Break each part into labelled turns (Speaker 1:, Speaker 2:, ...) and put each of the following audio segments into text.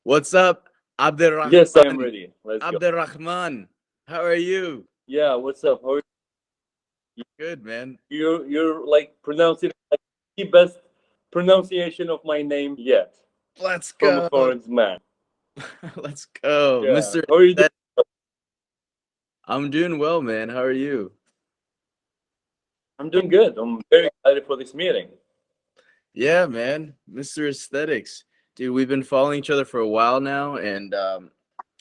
Speaker 1: What's up,
Speaker 2: Yes, I am
Speaker 1: Abderahman?
Speaker 2: ready. Let's go.
Speaker 1: Abderahman, how are you?
Speaker 2: Yeah, what's up? How are
Speaker 1: Good, man.
Speaker 2: you? You're like pronouncing like the best pronunciation of my name yet
Speaker 1: Let's
Speaker 2: from a
Speaker 1: go.
Speaker 2: foreign man.
Speaker 1: Let's go,
Speaker 2: Yeah.
Speaker 1: Mr.
Speaker 2: How are you doing?
Speaker 1: Aesthetic. I'm doing well, man. How are you?
Speaker 2: I'm doing good. I'm very excited for this meeting.
Speaker 1: Yeah, man. Mr. Aesthetics. Dude, we've been following each other for a while now, and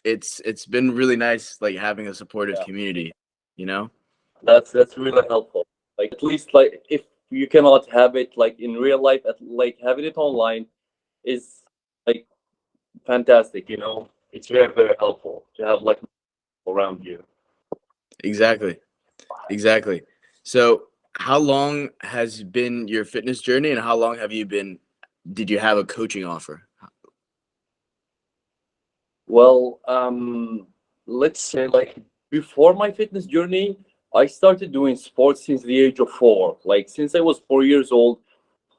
Speaker 1: it's been really nice like having a supportive
Speaker 2: Yeah.
Speaker 1: community, you know?
Speaker 2: That's really helpful. Like at least like if you cannot have it like in real life, like having it online is like fantastic. It's very helpful to have like around you.
Speaker 1: Exactly. Exactly. So, how long has been your fitness journey and how long have you been did you have a coaching offer?
Speaker 2: Well, let's say like before my fitness journey, I started doing sports since the age of 4. Like since I was 4 years old,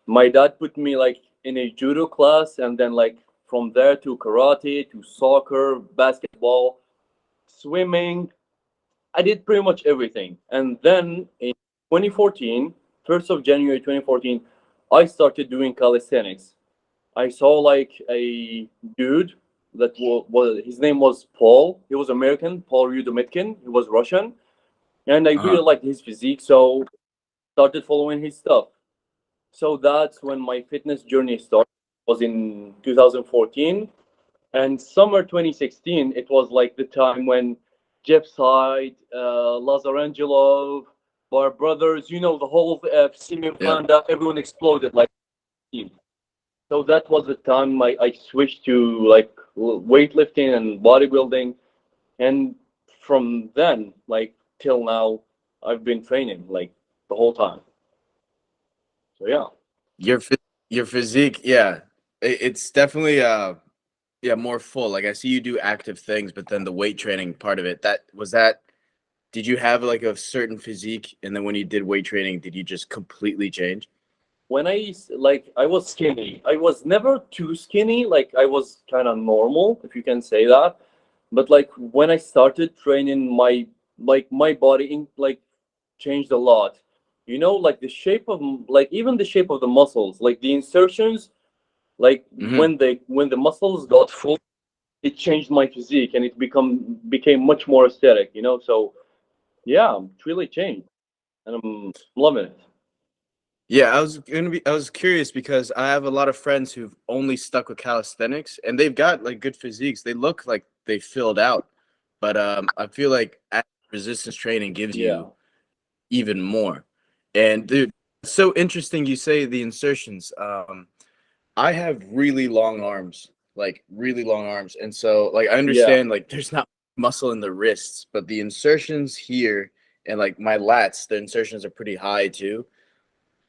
Speaker 2: my dad put me like in a judo class, and then like from there to karate, to soccer, basketball, swimming. I did pretty much everything. And then in 2014, 1st of January 2014, I started doing calisthenics. I saw like a dude that was his name was Paul. He was American, Paul Rudomitkin. He was Russian, and I
Speaker 1: Uh-huh.
Speaker 2: really liked his physique, so started following his stuff. So that's when my fitness journey started. Was in 2014, and summer 2016. It was like the time when Jeff Side, Lazarangelov, Bar Brothers, the whole Simeon
Speaker 1: Yeah.
Speaker 2: Panda, everyone exploded like. So that was the time I switched to like weightlifting and bodybuilding, and from then like till now I've been training like the whole time. So yeah.
Speaker 1: Your phy- your physique, yeah. It's definitely yeah, more full. Like I see you do active things, but then the weight training part of it, that did you have like a certain physique and then when you did weight training, did you just completely change?
Speaker 2: When I was skinny, I was never too skinny. Like I was kind of normal, if you can say that. But like when I started training, my body like changed a lot. Like the shape of like even the shape of the muscles, like the insertions, like
Speaker 1: Hmm.
Speaker 2: when the muscles got full, it changed my physique and it became much more aesthetic. So yeah, it really changed, and I'm loving it.
Speaker 1: Yeah, I was curious because I have a lot of friends who've only stuck with calisthenics and they've got like good physiques. They look like they filled out. But I feel like active resistance training gives
Speaker 2: Yeah.
Speaker 1: you even more. And dude, it's so interesting you say the insertions. I have really long arms, like really long arms. And so like I
Speaker 2: Yeah.
Speaker 1: understand like there's not muscle in the wrists, but the insertions here and like my lats, the insertions are pretty high too.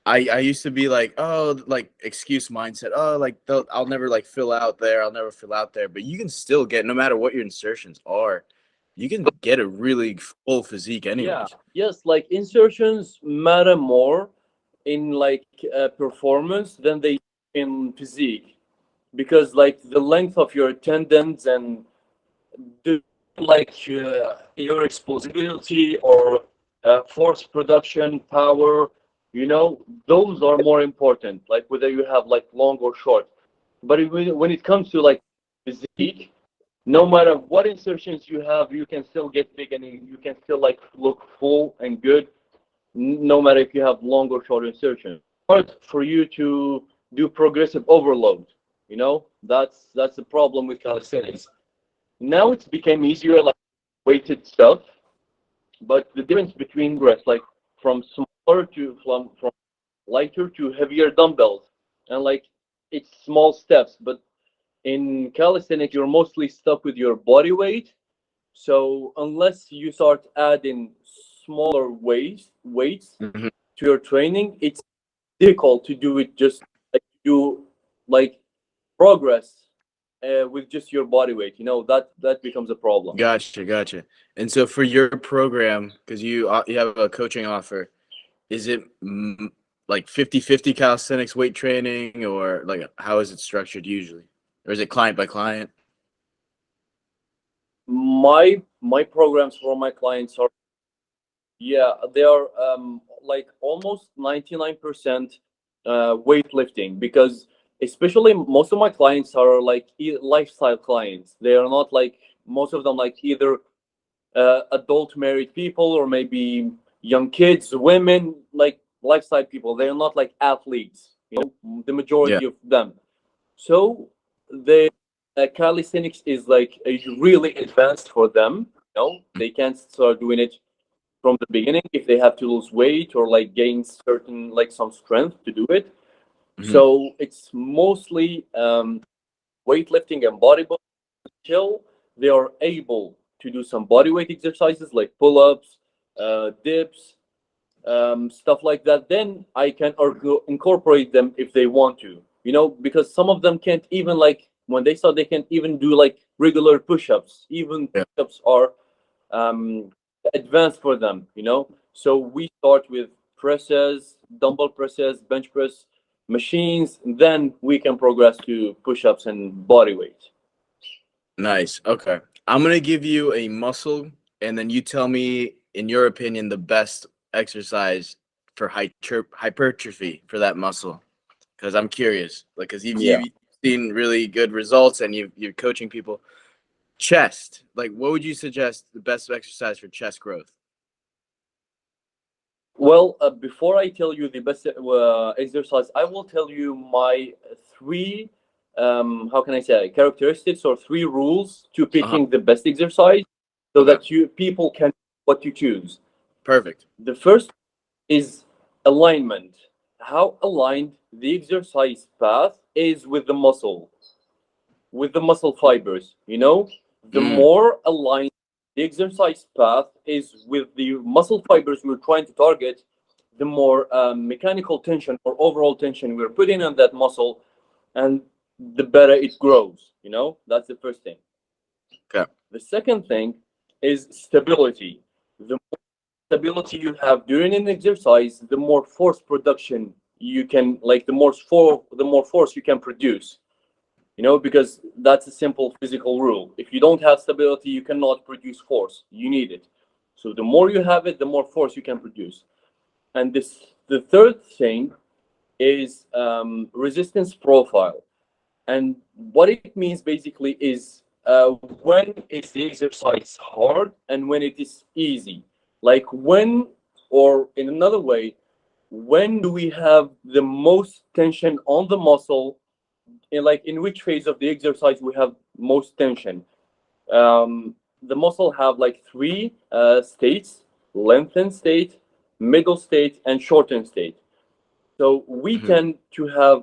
Speaker 1: I used to be like, oh, like excuse mindset. Oh, like I'll never like fill out there. I'll never fill out there. But you can still get, no matter what your insertions are, you can get a really full physique
Speaker 2: Yeah,
Speaker 1: anyways.
Speaker 2: yes, like insertions matter more in like performance than they in physique, because like the length of your tendons and the like your explosibility or force production power, those are more important, like whether you have like long or short. But when it comes to like physique, no matter what insertions you have, you can still get big and you can still like look full and good, no matter if you have long or short insertions. Hard for you to do progressive overload. That's the problem with calisthenics. Now it's became easier, like weighted stuff, but the difference between rest, like from smaller to from lighter to heavier dumbbells, and like it's small steps, but in calisthenics you're mostly stuck with your body weight. So unless you start adding smaller weights
Speaker 1: Mhm.
Speaker 2: to your training, it's difficult to do it just like do like progress with just your body weight. That becomes a problem.
Speaker 1: Gotcha, gotcha. And so for your program, because you have a coaching offer, is it like 50-50 calisthenics weight training or like how is it structured usually? Or is it client by client?
Speaker 2: My programs for my clients are, yeah, they are like almost 99% weightlifting, because especially most of my clients are like lifestyle clients. They are not like, most of them like either adult married people or maybe young kids, women, like lifestyle people. They're not like athletes, the
Speaker 1: Yeah.
Speaker 2: majority of them. So the calisthenics is like really advanced for them. They can start doing it from the beginning if they have to lose weight or like gain certain like some strength to do it.
Speaker 1: Hmm.
Speaker 2: So it's mostly weightlifting and bodybuilding until they are able to do some bodyweight exercises like pull-ups, dips, stuff like that. Then I can incorporate them if they want to, because some of them can't even, like when they start, they can't even do like regular push-ups. Even
Speaker 1: Yeah.
Speaker 2: push-ups are um, advanced for them, So we start with presses, dumbbell presses, bench press machines, and then we can progress to push-ups and body weight.
Speaker 1: Nice. Okay. I'm gonna give you a muscle, and then you tell me, in your opinion, the best exercise for hypertrophy for that muscle. Because I'm curious, like, because
Speaker 2: Yeah.
Speaker 1: you've seen really good results, and you're coaching people. Chest, like, what would you suggest the best exercise for chest growth?
Speaker 2: Well, before I tell you the best exercise, I will tell you my three, how can I say, characteristics or three rules to
Speaker 1: Uh-huh.
Speaker 2: picking the best exercise, so
Speaker 1: Okay.
Speaker 2: that you people can what you choose.
Speaker 1: Perfect.
Speaker 2: The first is alignment. How aligned the exercise path is with the muscle fibers. The
Speaker 1: Mm,
Speaker 2: more aligned the exercise path is with the muscle fibers we're trying to target, the more mechanical tension or overall tension we're putting on that muscle, and the better it grows. That's the first thing.
Speaker 1: okay.
Speaker 2: The second thing is stability. The more stability you have during an exercise, the more force production you can, like the more force you can produce. Because that's a simple physical rule. If you don't have stability, you cannot produce force. You need it. So the more you have it, the more force you can produce. And the third thing is resistance profile. And what it means basically is when is the exercise hard and when it is easy. Like when, or in another way, when do we have the most tension on the muscle, in which phase of the exercise we have most tension. The muscle have like three states: lengthened state, middle state, and shortened state. So we
Speaker 1: Hmm.
Speaker 2: tend to have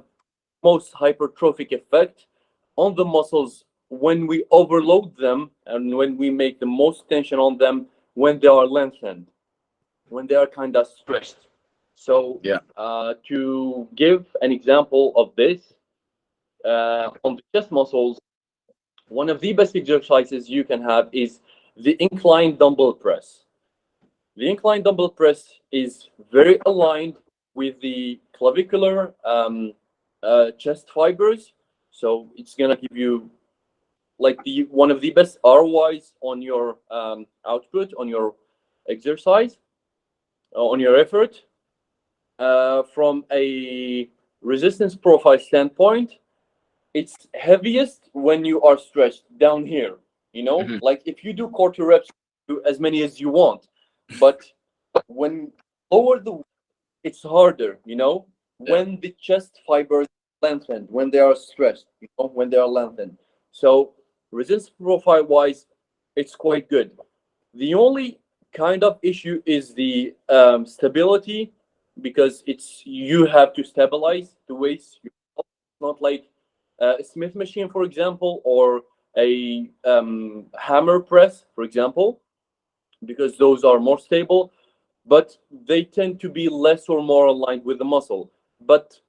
Speaker 2: most hypertrophic effect on the muscles when we overload them and when we make the most tension on them when they are lengthened, when they are kind of stretched. So
Speaker 1: Yeah.
Speaker 2: to give an example of this, on the chest muscles, one of the best exercises you can have is the incline dumbbell press. The incline dumbbell press is very aligned with the clavicular chest fibers, so it's gonna give you like the one of the best ROIs on your output, on your exercise, on your effort. From a resistance profile standpoint, it's heaviest when you are stretched down here.
Speaker 1: Hmm.
Speaker 2: Like if you do quarter reps, do as many as you want, but when lower the, it's harder.
Speaker 1: Yeah.
Speaker 2: When the chest fibers lengthened, when they are stretched, when they are lengthened. So resistance profile wise, it's quite good. The only kind of issue is the stability, because it's you have to stabilize the weights. Not like a Smith machine, for example, or a hammer press, for example, because those are more stable, but they tend to be less or more aligned with the muscle. But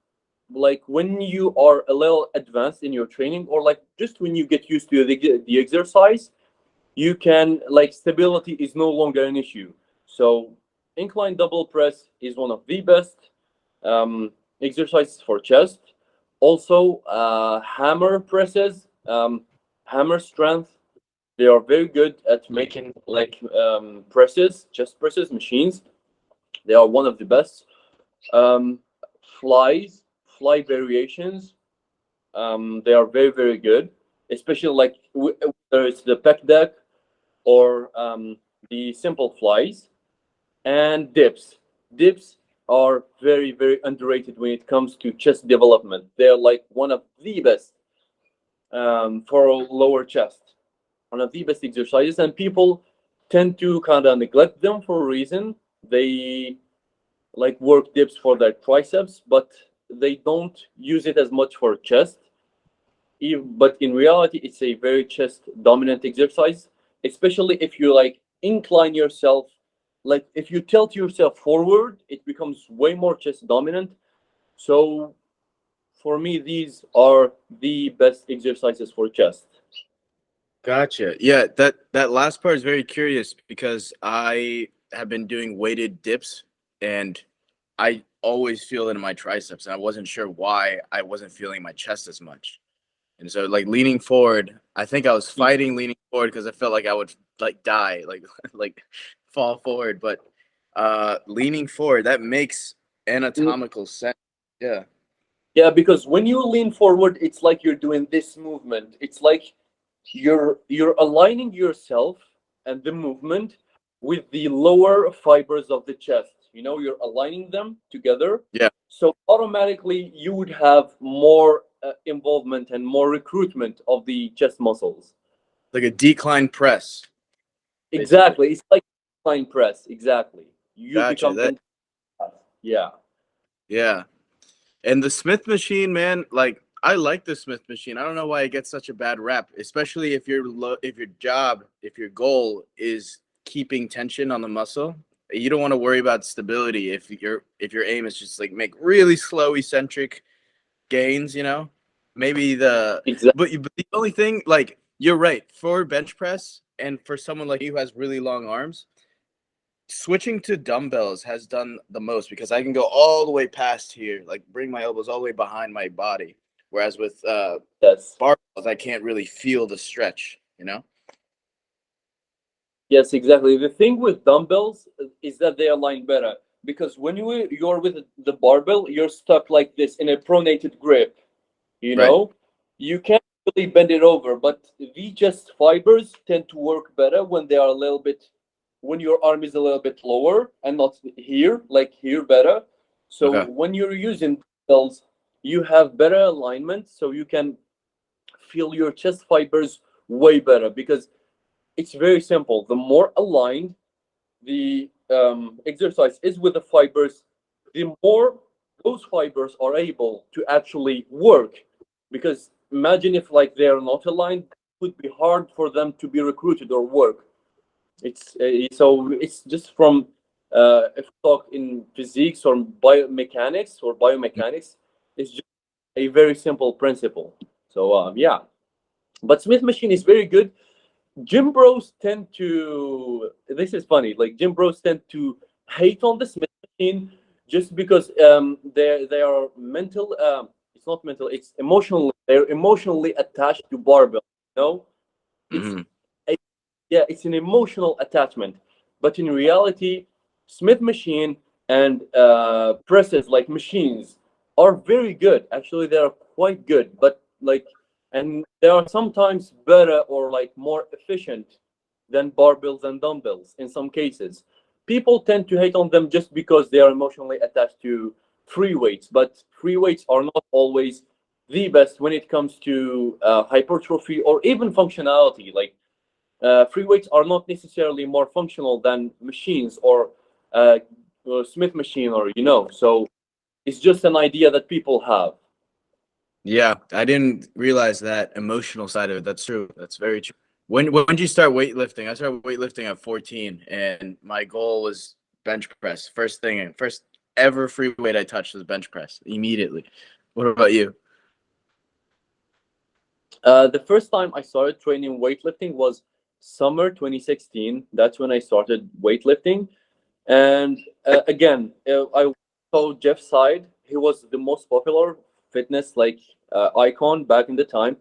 Speaker 2: like when you are a little advanced in your training, or like just when you get used to the exercise, you can, like, stability is no longer an issue. So incline double press is one of the best exercises for chest. Also hammer presses, hammer strength, They are very good at making like presses, chest presses, machines. They are one of the best. Um, flies, fly variations. They are very, very good, especially like whether it's the pec deck or the simple flies. And dips. Dips are very, very underrated when it comes to chest development. They're like one of the best for lower chest, one of the best exercises, and people tend to kind of neglect them for a reason. They like work dips for their triceps, but they don't use it as much for chest. But in reality, it's a very chest dominant exercise, especially if you like incline yourself. Like if you tilt yourself forward, it becomes way more chest dominant. So for me, these are the best exercises for chest.
Speaker 1: Gotcha. Yeah, that last part is very curious because I have been doing weighted dips and I always feel it in my triceps, and I wasn't sure why I wasn't feeling my chest as much. And so like leaning forward, I think I was fighting leaning forward because I felt like I would like die, like like fall forward. But leaning forward, that makes anatomical sense. Yeah.
Speaker 2: Yeah, because when you lean forward, it's like you're doing this movement. It's like you're aligning yourself and the movement with the lower fibers of the chest. You know, you're aligning them together.
Speaker 1: Yeah.
Speaker 2: So automatically you would have more involvement and more recruitment of the chest muscles.
Speaker 1: Like a decline press, basically.
Speaker 2: Exactly. It's like incline press. Exactly. You
Speaker 1: Gotcha.
Speaker 2: become
Speaker 1: That
Speaker 2: in. Yeah.
Speaker 1: yeah. And the Smith machine, man, like I like the Smith machine. I don't know why it gets such a bad rap, especially if if your job, if your goal is keeping tension on the muscle. You don't want to worry about stability if your aim is just like make really slow eccentric gains, you know? Maybe
Speaker 2: Exactly.
Speaker 1: but the only thing like you're right, for bench press and for someone like you who has really long arms, switching to dumbbells has done the most because I can go all the way past here, like bring my elbows all the way behind my body. Whereas with
Speaker 2: Yes.
Speaker 1: barbells, I can't really feel the stretch, you know?
Speaker 2: Yes, exactly. The thing with dumbbells is that they align better because when you're with the barbell, you're stuck like this in a pronated grip. You
Speaker 1: Right.
Speaker 2: know, you can't really bend it over, but the chest fibers tend to work better when they are a little bit, when your arm is a little bit lower and not here, like here better. So
Speaker 1: Okay.
Speaker 2: when you're using dumbbells, you have better alignment, so you can feel your chest fibers way better because it's very simple. The more aligned the exercise is with the fibers, the more those fibers are able to actually work. Because imagine if like they are not aligned, it would be hard for them to be recruited or work. It's just from if we talk in physics or biomechanics, it's just a very simple principle. So yeah, but Smith machine is very good. Gym bros tend to, this is funny, like gym bros tend to hate on the Smith machine just because they are mental, it's not mental, it's emotional, they're emotionally attached to barbell, you know? It's
Speaker 1: Hmm.
Speaker 2: a, yeah, it's an emotional attachment. But in reality, Smith machine and presses like machines are very good. Actually, they are quite good, but like, and they are sometimes better or like more efficient than barbells and dumbbells in some cases. People tend to hate on them just because they are emotionally attached to free weights, but free weights are not always the best when it comes to hypertrophy or even functionality. Like free weights are not necessarily more functional than machines uh, or Smith machine, or you know. So it's just an idea that people have.
Speaker 1: Yeah, I didn't realize that emotional side of it. That's true. That's very true. When did you start weightlifting? I started weightlifting at 14, and my goal was bench press. First ever free weight I touched was bench press immediately. What about you?
Speaker 2: The first time I started training weightlifting was summer 2016. That's when I started weightlifting. And again, I saw Jeff's side. He was the most popular fitness like icon back in the time.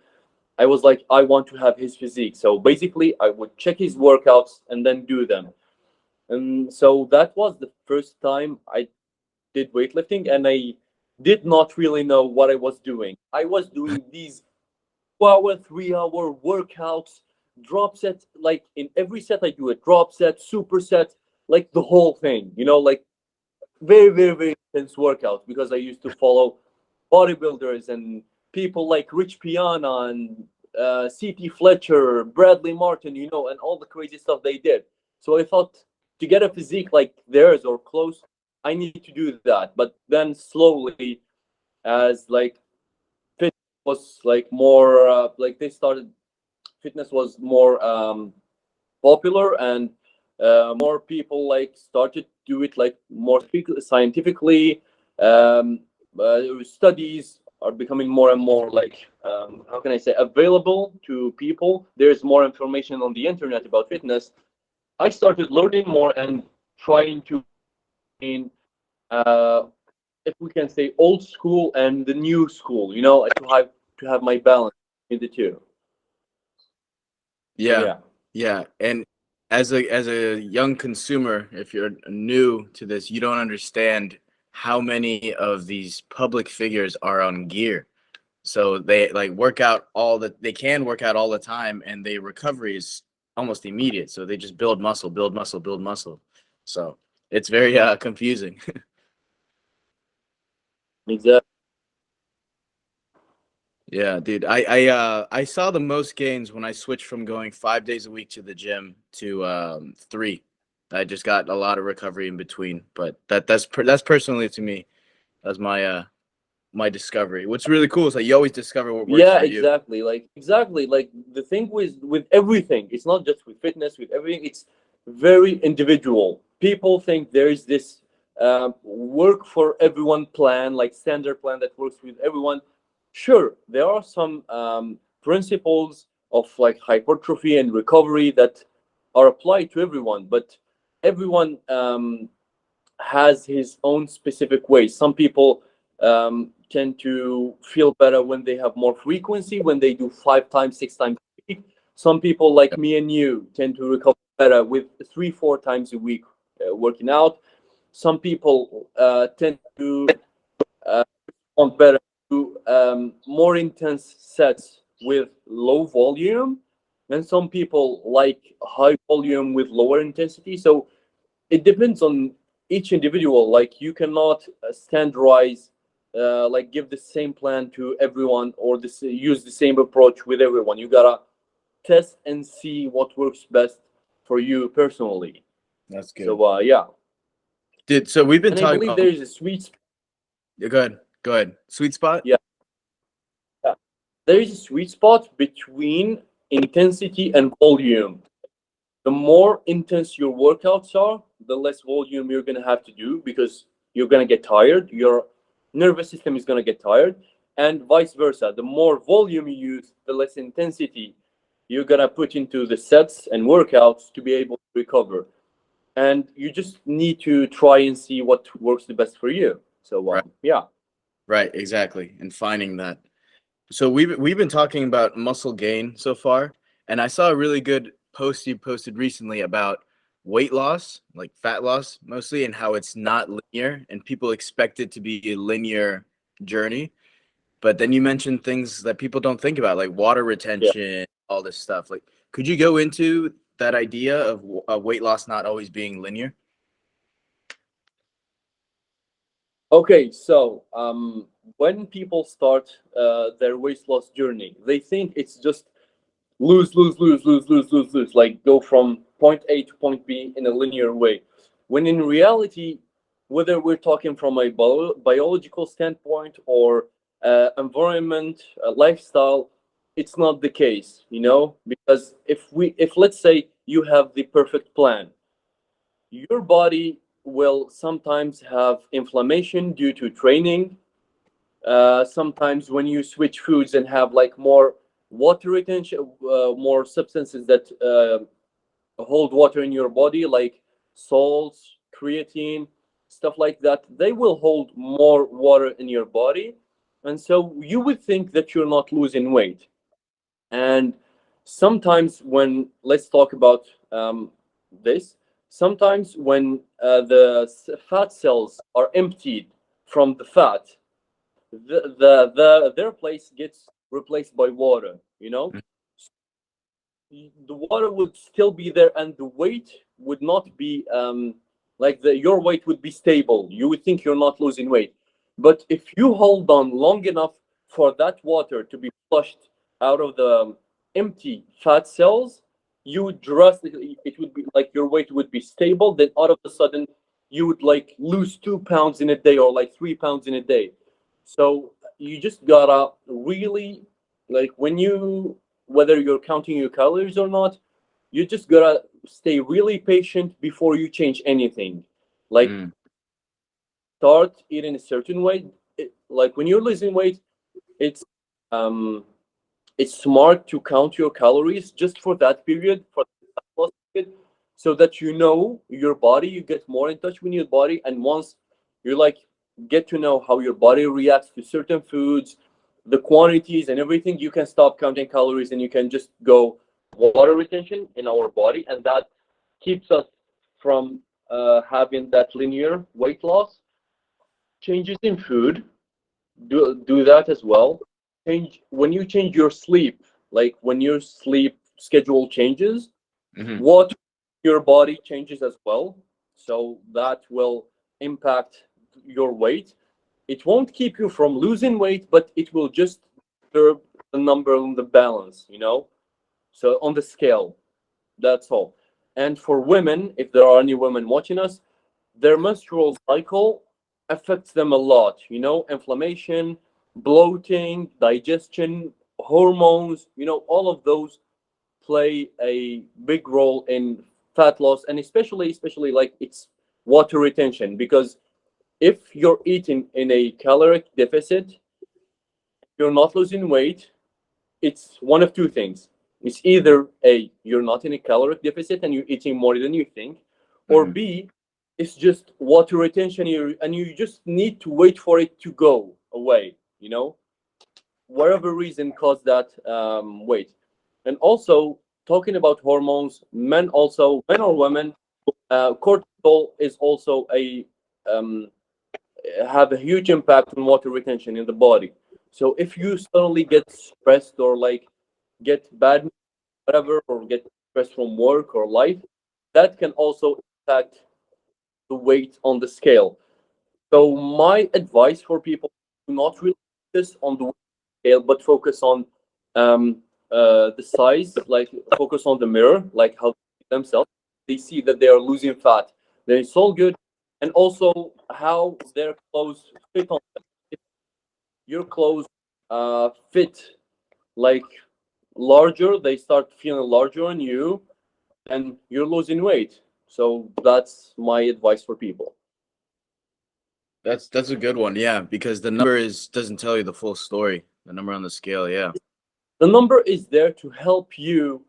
Speaker 2: I was like, I want to have his physique. So basically, I would check his workouts and then do them. And so that was the first time I did weightlifting, and I did not really know what I was doing. I was doing these 2 hour, 3 hour workouts, drop sets. Like in every set, I do a drop set, superset, like the whole thing. Like very, very, very intense workouts, because I used to follow bodybuilders and people like Rich Piana and C.T. Fletcher, Bradley Martin, and all the crazy stuff they did. So I thought, to get a physique like theirs or close, I need to do that. But then slowly, as like fitness was like more like they started, fitness was more popular, and more people like started to do it like more scientifically. um, Studies are becoming more and more like, how can I say, available to people. There's more information on the internet about fitness. I started learning more and trying to in uh, if we can say old school and the new school, to have my balance in the two.
Speaker 1: Yeah,
Speaker 2: Yeah.
Speaker 1: yeah. And as a young consumer, if you're new to this, you don't understand how many of these public figures are on gear. So they like they can work out all the time, and the recovery is almost immediate. So they just build muscle, build muscle, build muscle. So it's very confusing.
Speaker 2: Exactly.
Speaker 1: Yeah, dude. I saw the most gains when I switched from going 5 days a week to the gym to 3. I just got a lot of recovery in between, but that's personally to me. That's my discovery. What's really cool is that you always discover what works
Speaker 2: Yeah,
Speaker 1: for you.
Speaker 2: exactly. Like the thing with everything, it's not just with fitness, with everything. It's very individual. People think there is this work for everyone plan, like standard plan that works with everyone. Sure, there are some principles of like hypertrophy and recovery that are applied to everyone, but everyone has his own specific ways. Some people tend to feel better when they have more frequency, when they do 5 times, 6 times a week. Some people like me and you tend to recover better with 3, 4 times a week working out. Some people tend to want better to more intense sets with low volume, and some people like high volume with lower intensity. So it depends on each individual. Like you cannot standardize, like give the same plan to everyone, or use the same approach with everyone. You gotta test and see what works best for you personally.
Speaker 1: That's good.
Speaker 2: So yeah,
Speaker 1: Dude, so we've been
Speaker 2: and I
Speaker 1: talking
Speaker 2: believe
Speaker 1: about
Speaker 2: there is a sweet spot.
Speaker 1: yeah, go ahead. Go ahead. Sweet spot?
Speaker 2: Yeah, yeah. There is a sweet spot between intensity and volume. The more intense your workouts are, the less volume you're going to have to do, because you're going to get tired. Your nervous system is going to get tired, and vice versa. The more volume you use, the less intensity you're going to put into the sets and workouts to be able to recover. And you just need to try and see what works the best for you. So,
Speaker 1: Right.
Speaker 2: yeah.
Speaker 1: Right, exactly. And finding that. So we've been talking about muscle gain so far, and I saw a really good post you posted recently about weight loss, like fat loss mostly, and how it's not linear, and people expect it to be a linear journey. But then you mentioned things that people don't think about, like water
Speaker 2: Yeah.
Speaker 1: retention, all this stuff. Like, could you go into that idea of weight loss not always being linear?
Speaker 2: Okay, so when people start their weight loss journey, they think it's just lose, lose, lose, lose, lose, lose, lose, like go from point A to point B in a linear way. When in reality, whether we're talking from a biological standpoint or environment, lifestyle, it's not the case, because if let's say you have the perfect plan, your body will sometimes have inflammation due to training. Sometimes when you switch foods and have like more water retention, more substances that hold water in your body, like salts, creatine, stuff like that, they will hold more water in your body. And so you would think that you're not losing weight. And sometimes when, let's talk about this, sometimes when fat cells are emptied from the fat, their place gets replaced by water, you know. The water would still be there, and the weight would not be like your weight would be stable. You would think you're not losing weight, but if you hold on long enough for that water to be flushed out of the empty fat cells, you would drastically, it would be like your weight would be stable, then all of a sudden you would like lose 2 pounds in a day, or like 3 pounds in a day. So you just gotta really, like, when you, whether you're counting your calories or not, you just gotta stay really patient before you change anything. Like,
Speaker 1: Mm.
Speaker 2: start eating a certain way. Like when you're losing weight, it's um it's smart to count your calories just for that period, for that loss period, so that you know your body, you get more in touch with your body, and once you like get to know how your body reacts to certain foods, the quantities and everything, you can stop counting calories and you can just go water retention in our body, and that keeps us from having that linear weight loss. Changes in food, do that as well. Change when you change your sleep, like when your sleep schedule changes,
Speaker 1: Hmm.
Speaker 2: what your body changes as well. So that will impact your weight. It won't keep you from losing weight, but it will just disturb the number on the balance, you know? So on the scale, that's all. And for women, if there are any women watching us, their menstrual cycle affects them a lot, you know, inflammation, bloating, digestion, hormones, you know, all of those play a big role in fat loss, and especially like it's water retention, because if you're eating in a caloric deficit, you're not losing weight. It's one of two things. It's either A, you're not in a caloric deficit and you're eating more than you think, or
Speaker 1: Hmm.
Speaker 2: B, it's just water retention here, and you just need to wait for it to go away, you know, whatever reason caused that weight. And also, talking about hormones, men also, men or women, cortisol is also a um, have a huge impact on water retention in the body. So if you suddenly get stressed, or like get bad, whatever, or get stressed from work or life, that can also impact the weight on the scale. So my advice for people, do not really focus on the scale, but focus on um, the size, like focus on the mirror, like how themselves they see that they are losing fat. Then it's all good, and also how their clothes fit on them. If your clothes fit like larger, they start feeling larger on you, and you're losing weight. So that's my advice for people.
Speaker 1: That's a good one, yeah, because the number is doesn't tell you the full story. The number on the scale, yeah.
Speaker 2: The number is there to help you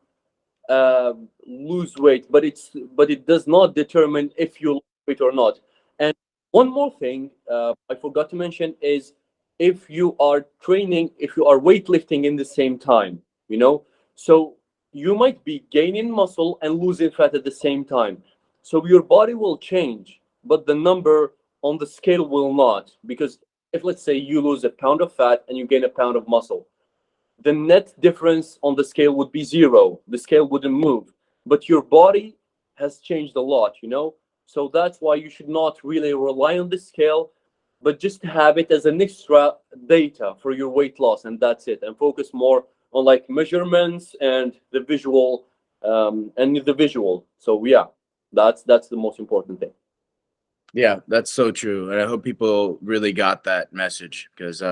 Speaker 2: lose weight, but it does not determine if you lose weight or not. And one more thing I forgot to mention is, if you are training, if you are weightlifting in the same time, you know, so you might be gaining muscle and losing fat at the same time. So your body will change, but the number on the scale will not, because if, let's say, you lose a pound of fat and you gain a pound of muscle, the net difference on the scale would be zero. The scale wouldn't move, but your body has changed a lot, you know? So that's why you should not really rely on the scale, but just have it as an extra data for your weight loss, and that's it. And focus more on like measurements and the visual, So yeah, that's the most important thing.
Speaker 1: Yeah, that's so true. And I hope people really got that message because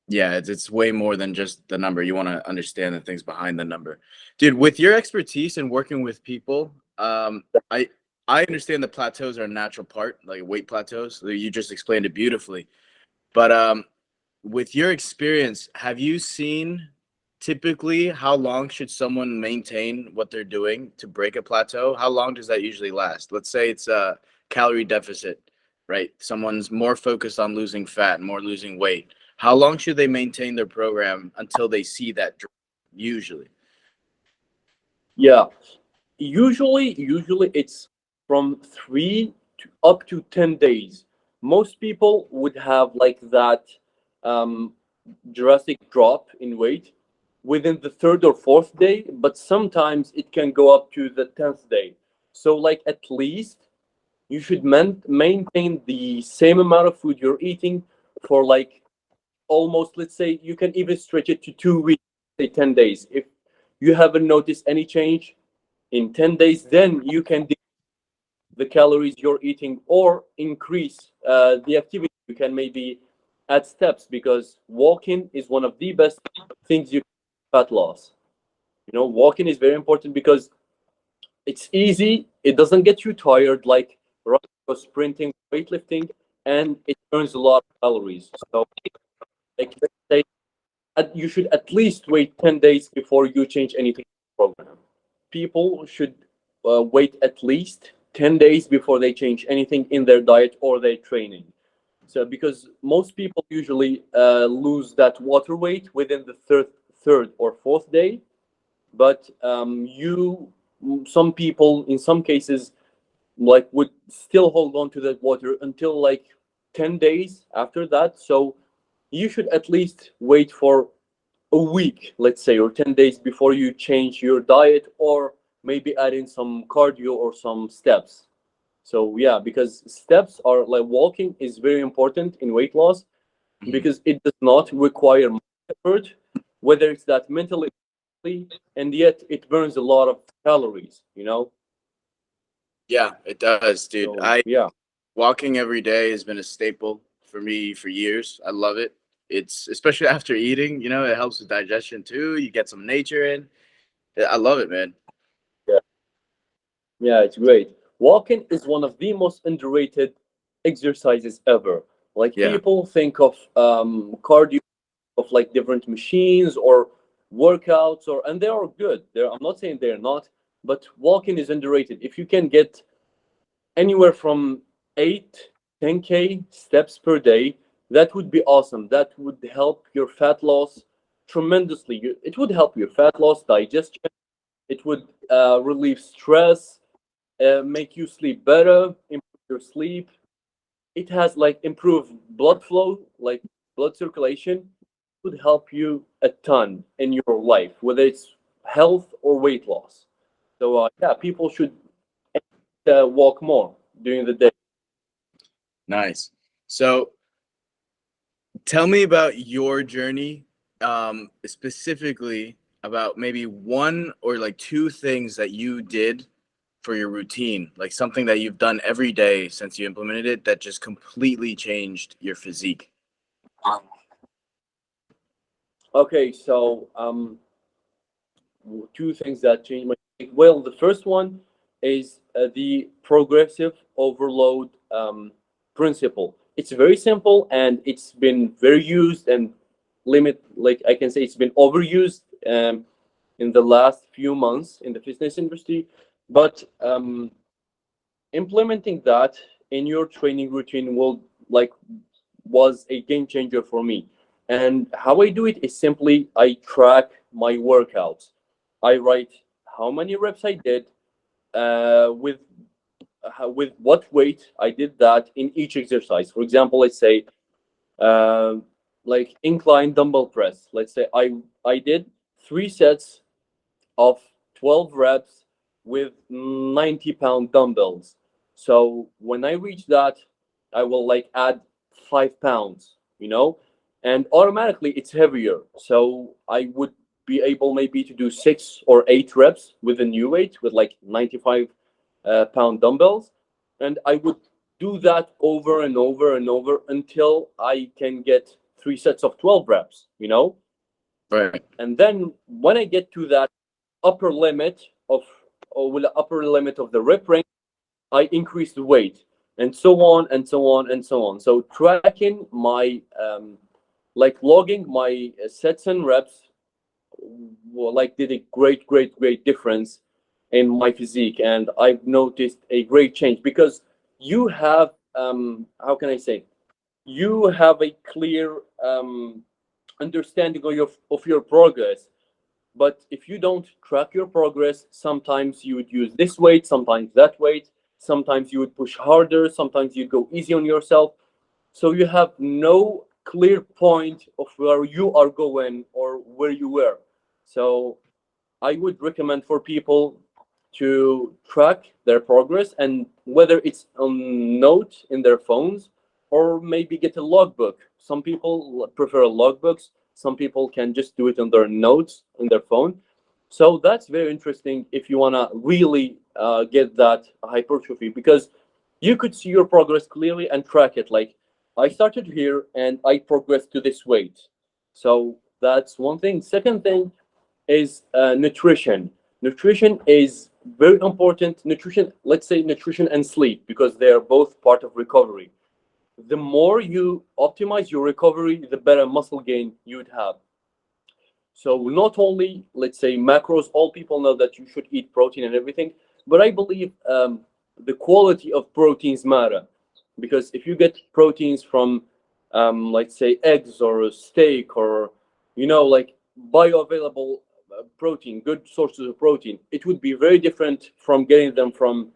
Speaker 1: yeah, it's way more than just the number. You want to understand the things behind the number. Dude, with your expertise in working with people, I I understand the plateaus are a natural part, like weight plateaus. You just explained it beautifully. But with your experience, have you seen typically how long should someone maintain what they're doing to break a plateau? How long does that usually last? Let's say it's a calorie deficit, right? Someone's more focused on losing fat, more losing weight. How long should they maintain their program until they see that drop? usually?
Speaker 2: Yeah, usually it's from 3 to up to 10 days. Most people would have like that um, drastic drop in weight within the third or fourth day, but sometimes it can go up to the 10th day. So like at least you should maintain the same amount of food you're eating for like almost, let's say you can even stretch it to 2 weeks, say 10 days. If you haven't noticed any change in 10 days, then you can decrease the calories you're eating or increase the activity. You can maybe add steps, because walking is one of the best things you can fat loss. You know, walking is very important because it's easy, it doesn't get you tired like running or sprinting, weightlifting, and it burns a lot of calories. So like let's say you should at least wait 10 days before you change anything in the program. People should wait at least 10 days before they change anything in their diet or their training. So because most people usually lose that water weight within the third or fourth day, but some people in some cases like would still hold on to that water until like 10 days after that. So you should at least wait for a week, let's say, or 10 days before you change your diet, or maybe add in some cardio or some steps. So yeah, because steps are like walking is very important in weight loss,
Speaker 1: Mhm.
Speaker 2: because it does not require much effort, whether it's that mentally, and yet it burns a lot of calories, you know?
Speaker 1: Yeah, it does, dude.
Speaker 2: So
Speaker 1: I
Speaker 2: yeah.
Speaker 1: Walking every day has been a staple for me for years. I love it. It's especially after eating, you know, it helps with digestion too. You get some nature in. I love it, man.
Speaker 2: Yeah. Yeah, it's great. Walking is one of the most underrated exercises ever. Like
Speaker 1: Yeah.
Speaker 2: people think of cardio, of like different machines or workouts, or and they are good. I'm not saying they're not, but walking is underrated. If you can get anywhere from 8, 10K steps per day, that would be awesome. That would help your fat loss tremendously. It would help your fat loss, digestion. It would relieve stress, make you sleep better, improve your sleep. It has like improved blood flow, like blood circulation. It would help you a ton in your life, whether it's health or weight loss. So yeah, people should walk more during the day.
Speaker 1: Nice. So tell me about your journey, specifically about maybe one or like two things that you did for your routine, like something that you've done every day since you implemented it that just completely changed your physique.
Speaker 2: Okay, so two things that changed my. Well, the first one is the progressive overload principle. It's very simple and it's been very used and like I can say it's been overused in the last few months in the fitness industry. But implementing that in your training routine will like was a game changer for me. And how I do it is simply I track my workouts. I write how many reps I did, with what weight I did that in each exercise. For example, let's say uh, like incline dumbbell press. Let's say I did 3 sets of 12 reps with 90-pound dumbbells. So when I reach that, I will like add 5 pounds, and automatically it's heavier. So I would be able maybe to do 6 or 8 reps with a new weight with like 95 pound dumbbells. And I would do that over and over and over until I can get 3 sets of 12 reps.
Speaker 1: Right.
Speaker 2: And then when I get to that upper limit of or with the upper limit of the rep range, I increase the weight, and so on and so on and so on. So tracking my like logging my sets and reps, like did a great difference in my physique, and I've noticed a great change because you have how can I say, you have a clear understanding of your progress. But if you don't track your progress, sometimes you would use this weight, sometimes that weight, sometimes you would push harder, sometimes you go easy on yourself. So you have no clear point of where you are going or where you were. So I would recommend for people to track their progress, and whether it's on note in their phones or maybe get a logbook. Some people prefer logbooks. Some people can just do it on their notes on their phone. So that's very interesting if you want to really get that hypertrophy, because you could see your progress clearly and track it. Like, I started here and I progressed to this weight. So that's one thing. Second thing is nutrition. Nutrition is very important. Nutrition, let's say nutrition and sleep, because they are both part of recovery. The more you optimize your recovery, the better muscle gain you would have. So not only, let's say, macros, all people know that you should eat protein and everything, but I believe the quality of proteins matter, because if you get proteins from, let's say, eggs or steak, or like bioavailable protein, good sources of protein, it would be very different from getting them from,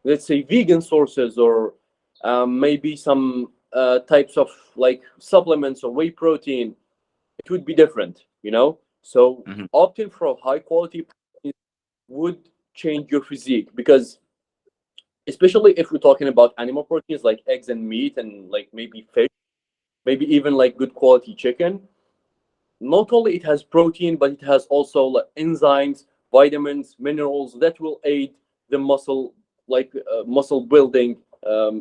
Speaker 2: let's say, vegan sources, or maybe some types of like supplements or whey protein. It would be different. So
Speaker 1: Mhm.
Speaker 2: opting for high quality protein would change your physique, because especially if we're talking about animal proteins like eggs and meat and like maybe fish, maybe even like good quality chicken. Not only it has protein, but it has also like enzymes, vitamins, minerals that will aid the muscle, like muscle building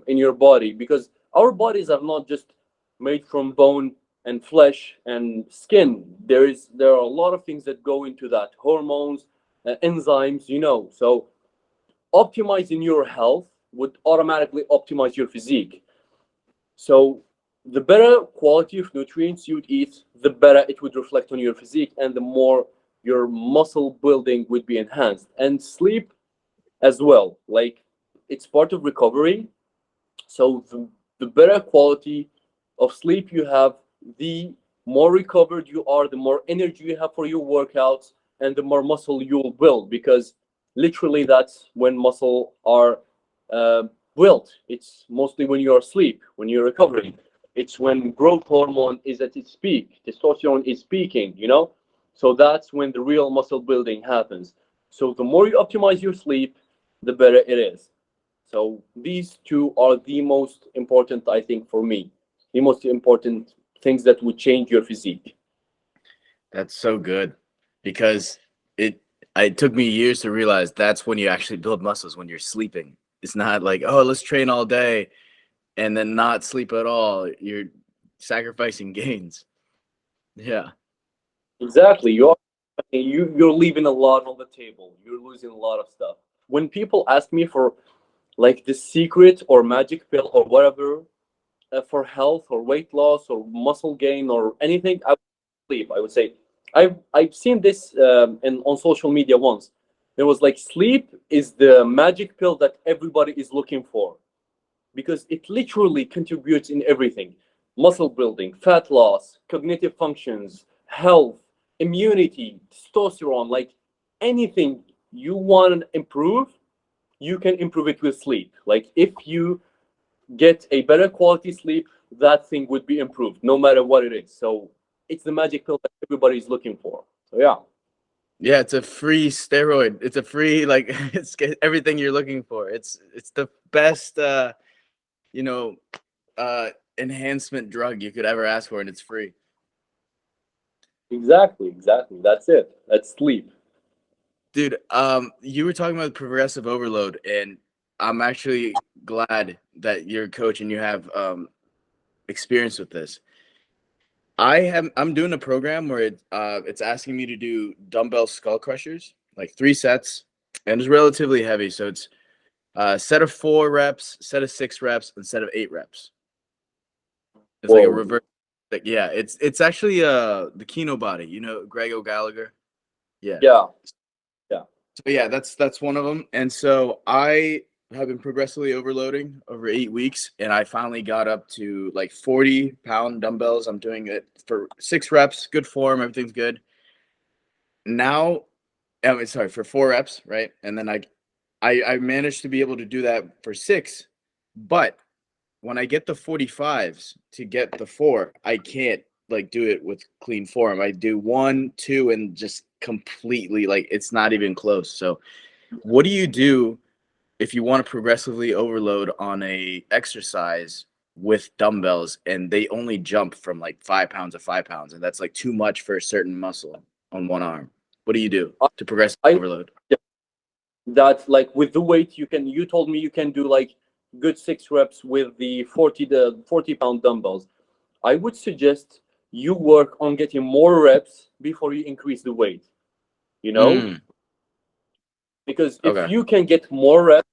Speaker 2: in your body, because our bodies are not just made from bone and flesh and skin. There are a lot of things that go into that: hormones, enzymes. So optimizing your health would automatically optimize your physique. So the better quality of nutrients you'd eat, the better it would reflect on your physique, and the more your muscle building would be enhanced. And sleep as well. Like, it's part of recovery. So the better quality of sleep you have, the more recovered you are, the more energy you have for your workouts, and the more muscle you'll build. Because literally, that's when muscle are uh, built. It's mostly when you're asleep, when you're recovering. It's when growth hormone is at its peak, testosterone is peaking. So that's when the real muscle building happens. So the more you optimize your sleep, the better it is. So these two are the most important, I think, for me, the most important things that would change your physique.
Speaker 1: That's so good because it it took me years to realize that's when you actually build muscles, when you're sleeping. It's not like, oh, let's train all day and then not sleep at all. You're sacrificing gains. Yeah.
Speaker 2: Exactly. You're leaving a lot on the table. You're losing a lot of stuff. When people ask me for like the secret or magic pill or whatever, for health or weight loss or muscle gain or anything, I would sleep. I would say I've seen this on social media once. There was like, sleep is the magic pill that everybody is looking for, because it literally contributes in everything: muscle building, fat loss, cognitive functions, health, immunity, testosterone. Like, anything you want to improve, you can improve it with sleep. Like, if you get a better quality sleep, that thing would be improved no matter what it is. So it's the magic pill that everybody is looking for. So yeah.
Speaker 1: Yeah, it's a free steroid. It's a free like everything you're looking for. It's the best you know, uh enhancement drug you could ever ask for, and it's free.
Speaker 2: Exactly, that's it. That's sleep.
Speaker 1: Dude, you were talking about progressive overload, and I'm actually glad that you're a coach and you have experience with this. I'm doing a program where it's asking me to do dumbbell skull crushers, like 3 sets, and it's relatively heavy. So it's set of 4 reps, set of 6 reps, and set of 8 reps. It's like a
Speaker 2: Whoa.
Speaker 1: reverse. Like, yeah, it's actually the Kino body. You know, Greg O'Gallagher. Yeah.
Speaker 2: Yeah, yeah.
Speaker 1: So yeah, that's one of them. And so I have been progressively overloading over 8 weeks, and I finally got up to like 40-pound dumbbells. I'm doing it for 6 reps, good form, everything's good. now, I mean, sorry, for 4 reps, right? And then I managed to be able to do that for 6, but when I get the 45s to get the 4, I can't like do it with clean form. I do 1, 2, and just completely like it's not even close. So what do you do if you want to progressively overload on a exercise with dumbbells and they only jump from like 5 pounds to 5 pounds, and that's like too much for a certain muscle on one arm? What do you do to progressively
Speaker 2: I
Speaker 1: overload?
Speaker 2: that like with the weight you told me you can do like good 6 reps with the 40 pound dumbbells. I would suggest you work on getting more reps before you increase the weight, you know,
Speaker 1: Mm,
Speaker 2: because if
Speaker 1: okay.
Speaker 2: you can get more reps,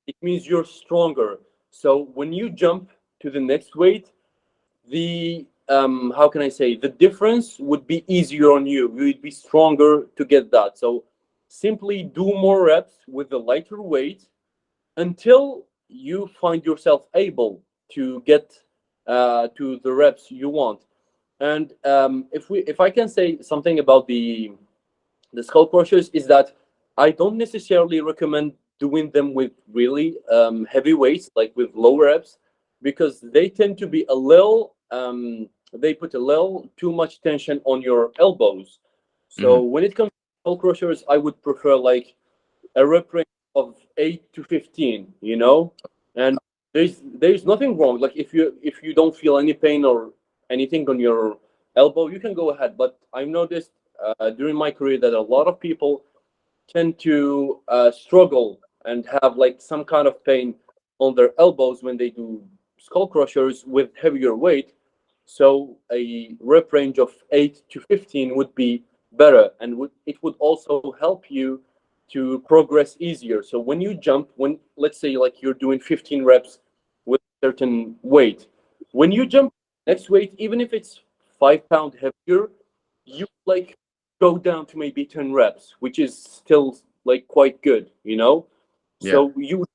Speaker 2: it means you're stronger. So when you jump to the next weight, the how can I say, the difference would be easier on you. You would be stronger to get that. So simply do more reps with the lighter weight until you find yourself able to get to the reps you want. And if I can say something about the skull crushers, is that I don't necessarily recommend doing them with really heavy weights, like with low reps, because they tend to be a little, they put a little too much tension on your elbows. So
Speaker 1: Hmm.
Speaker 2: when it comes to skull crushers, I would prefer like a rep range of 8 to 15, and there's nothing wrong. Like if you don't feel any pain or anything on your elbow, you can go ahead. But I've noticed during my career that a lot of people tend to struggle and have like some kind of pain on their elbows when they do skull crushers with heavier weight. So a rep range of 8 to 15 would be better, and it would also help you to progress easier. So when you jump, when let's say like you're doing 15 reps with a certain weight, when you jump next weight, even if it's 5 pound heavier, you like go down to maybe 10 reps, which is still like quite good.
Speaker 1: Yeah.
Speaker 2: So you would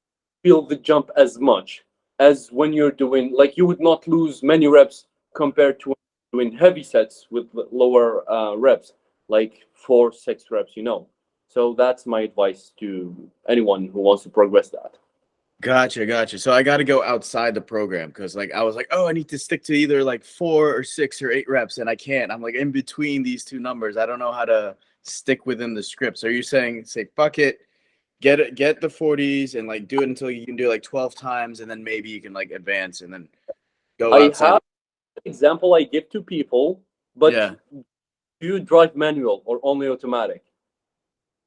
Speaker 2: feel the jump as much as when you're doing, like, you would not lose many reps compared to doing heavy sets with lower reps, like 4, 6 reps. So that's my advice to anyone who wants to progress that.
Speaker 1: Gotcha. So I got to go outside the program because, like, I was like, oh, I need to stick to either like 4 or 6 or 8 reps, and I can't. I'm like in between these two numbers. I don't know how to stick within the script. So you're saying, say, fuck it, get the 40s, and like do it until you can do like 12 times, and then maybe you can like advance, and then go
Speaker 2: I
Speaker 1: outside.
Speaker 2: have an example I give to people, but
Speaker 1: Yeah,
Speaker 2: do you drive manual or only automatic?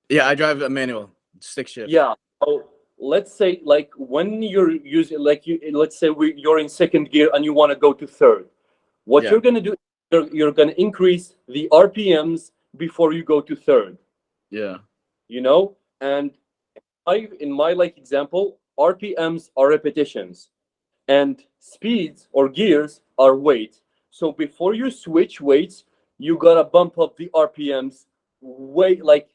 Speaker 1: yeah. I drive a manual stick shift.
Speaker 2: Yeah. So let's say like when you're using, like, let's say you're in second gear and you want to go to third. What
Speaker 1: Yeah,
Speaker 2: you're gonna do, you're gonna increase the RPMs before you go to third.
Speaker 1: yeah,
Speaker 2: And in my like example, RPMs are repetitions, and speeds or gears are weight. So before you switch weights, you gotta bump up the RPMs way, like,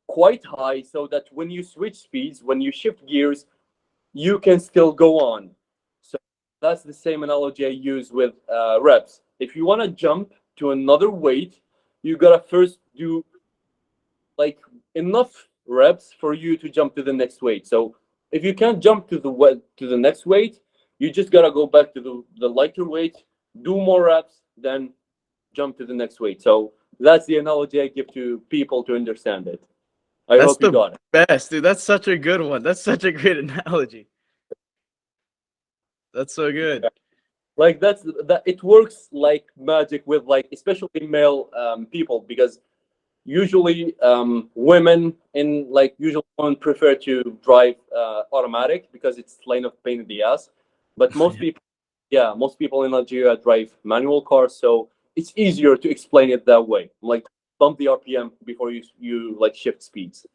Speaker 2: quite high, so that when you switch speeds, when you shift gears, you can still go on. So that's the same analogy I use with reps. If you want to jump to another weight, you gotta first do like enough reps for you to jump to the next weight. So if you can't jump to the next weight, you just gotta go back to the lighter weight, do more reps, then jump to the next weight. So that's the analogy I give to people to understand it. I
Speaker 1: that's
Speaker 2: hope you
Speaker 1: the
Speaker 2: got it.
Speaker 1: best, dude. That's such a good one. That's such a great analogy. That's so good.
Speaker 2: Like that it works like magic with, like, especially male people, because usually women in like usually women prefer to drive automatic because it's plain of pain in the ass, but most people in Algeria drive manual cars, so it's easier to explain it that way, like bump the RPM before you like shift speeds. So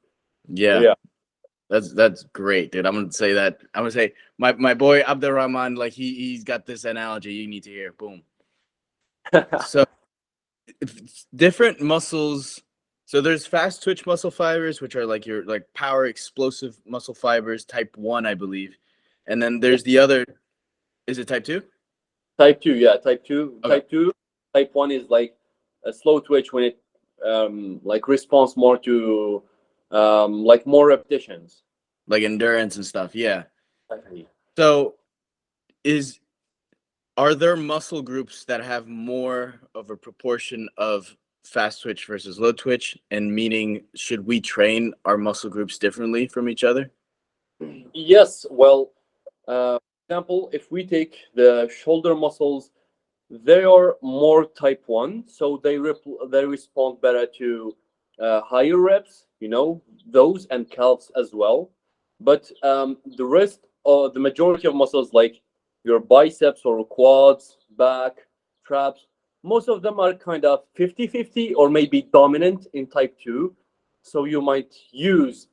Speaker 1: Yeah.
Speaker 2: yeah.
Speaker 1: That's great, dude. I'm gonna say that. I'm gonna say my boy Abderahman, like he's got this analogy you need to hear. Boom. So different muscles. So there's fast twitch muscle fibers, which are like your like power explosive muscle fibers, type 1, I believe. And then
Speaker 2: Yeah.
Speaker 1: there's the other. Is it type 2?
Speaker 2: Type 2, yeah, type 2,
Speaker 1: Okay.
Speaker 2: type 1 is like a slow twitch when it like response more to like more repetitions.
Speaker 1: Like endurance and stuff. Yeah.
Speaker 2: Exactly.
Speaker 1: So is are there muscle groups that have more of a proportion of fast twitch versus low twitch? And meaning, should we train our muscle groups differently from each other?
Speaker 2: Yes, well, for example, if we take the shoulder muscles, they are more type 1, so they respond better to higher reps, those, and calves as well. But the rest, or the majority of muscles like your biceps or quads, back, traps, most of them are kind of 50-50 or maybe dominant in type 2. So you might use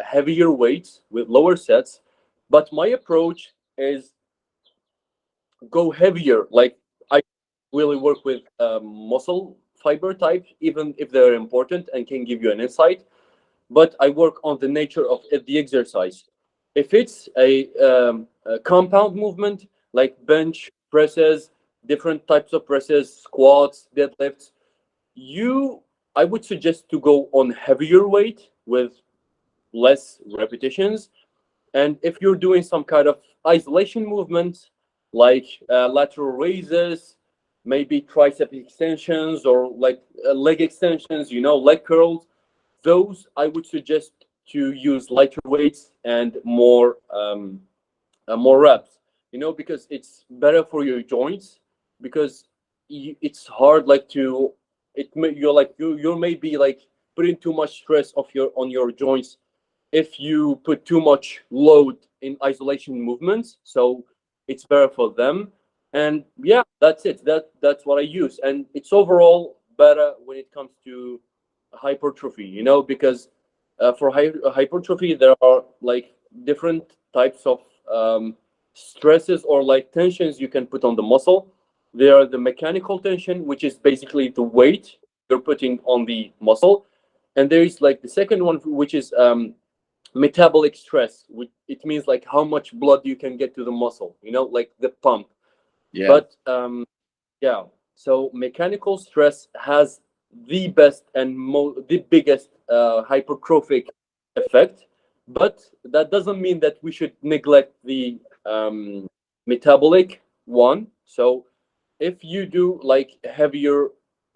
Speaker 2: heavier weights with lower sets. But my approach is go heavier. Like I really work with muscle fiber type, even if they're important and can give you an insight. But I work on the nature of the exercise. If it's a compound movement like bench presses, different types of presses, squats, deadlifts, you I would suggest to go on heavier weight with less repetitions. And if you're doing some kind of isolation movement, like lateral raises, maybe tricep extensions or like leg extensions, leg curls, those I would suggest to use lighter weights and more reps, because it's better for your joints. Because it's hard, like you're like you're maybe like putting too much stress of your on your joints if you put too much load in isolation movements. So it's better for them. And yeah, that's it. That's what I use, and it's overall better when it comes to hypertrophy. Because for hypertrophy there are like different types of stresses or like tensions you can put on the muscle. There are the mechanical tension, which is basically the weight you're putting on the muscle, and there is like the second one, which is metabolic stress, which it means like how much blood you can get to the muscle, like the pump.
Speaker 1: Yeah.
Speaker 2: But yeah, so mechanical stress has the best and the biggest hypertrophic effect. But that doesn't mean that we should neglect the metabolic one. So if you do like heavier